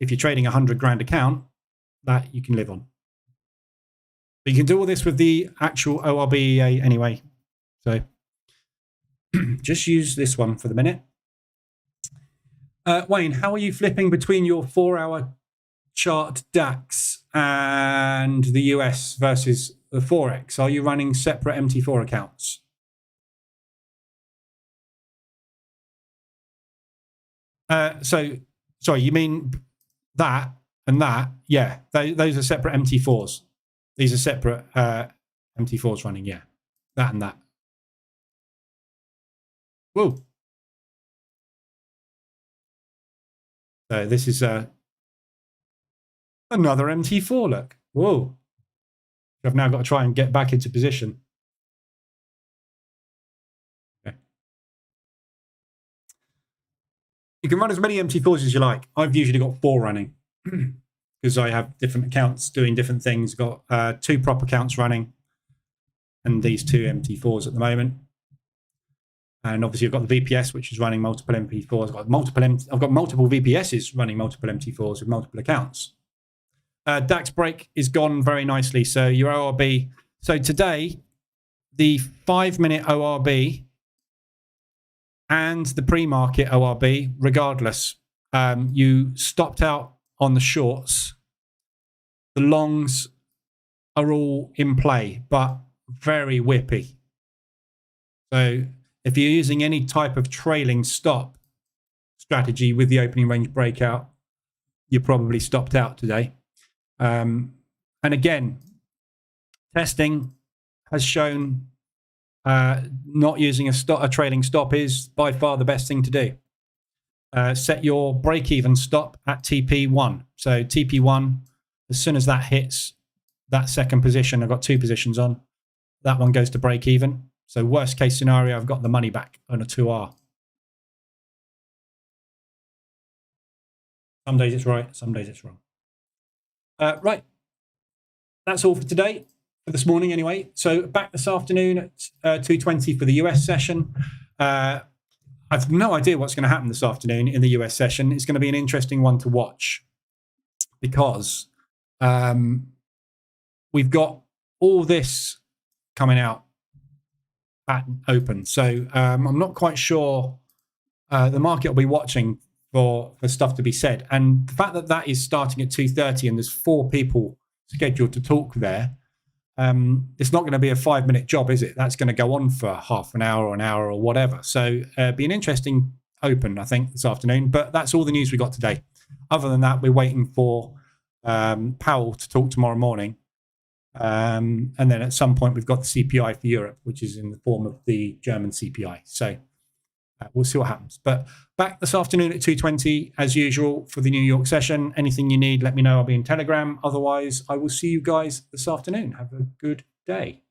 if you're trading $100,000 account, that you can live on. But you can do all this with the actual ORB EA anyway. So just use this one for the minute. Wayne, how are you flipping between your 4-hour chart DAX and the US versus the Forex? Are you running separate MT4 accounts? Sorry, you mean that and that? Yeah, those are separate MT4s. These are separate MT4s running, yeah. That and that. Whoa. So this is another MT4, look. Whoa. I've now got to try and get back into position. Okay. You can run as many MT4s as you like. I've usually got 4 running because I have different accounts doing different things. Got 2 prop accounts running and these 2 MT4s at the moment. And obviously I've got the VPS, which is running multiple MT4s. I've got multiple VPSs running multiple MT4s with multiple accounts. DAX break is gone very nicely. So your ORB. So today, the 5-minute ORB and the pre-market ORB, regardless, you stopped out on the shorts. The longs are all in play, but very whippy. So if you're using any type of trailing stop strategy with the opening range breakout, you're probably stopped out today. And again, testing has shown not using a trailing stop is by far the best thing to do. Set your break-even stop at TP1. So TP1, as soon as that hits that second position, I've got 2 positions on, that one goes to break even. So worst case scenario, I've got the money back on a 2R. Some days it's right, some days it's wrong. Right. That's all for today, for this morning anyway. So back this afternoon at 2:20 for the US session. I've no idea what's going to happen this afternoon in the US session. It's going to be an interesting one to watch because we've got all this coming out at open. So I'm not quite sure the market will be watching for stuff to be said. And the fact that that is starting at 2:30 and there's 4 people scheduled to talk there, it's not going to be a 5-minute job, is it? That's going to go on for half an hour or an hour or whatever. So be an interesting open, I think, this afternoon. But that's all the news we got today. Other than that, we're waiting for Powell to talk tomorrow morning. And then at some point, we've got the CPI for Europe, which is in the form of the German CPI. So we'll see what happens. But back this afternoon at 2:20, as usual, for the New York session. Anything you need, let me know. I'll be in Telegram. Otherwise, I will see you guys this afternoon. Have a good day.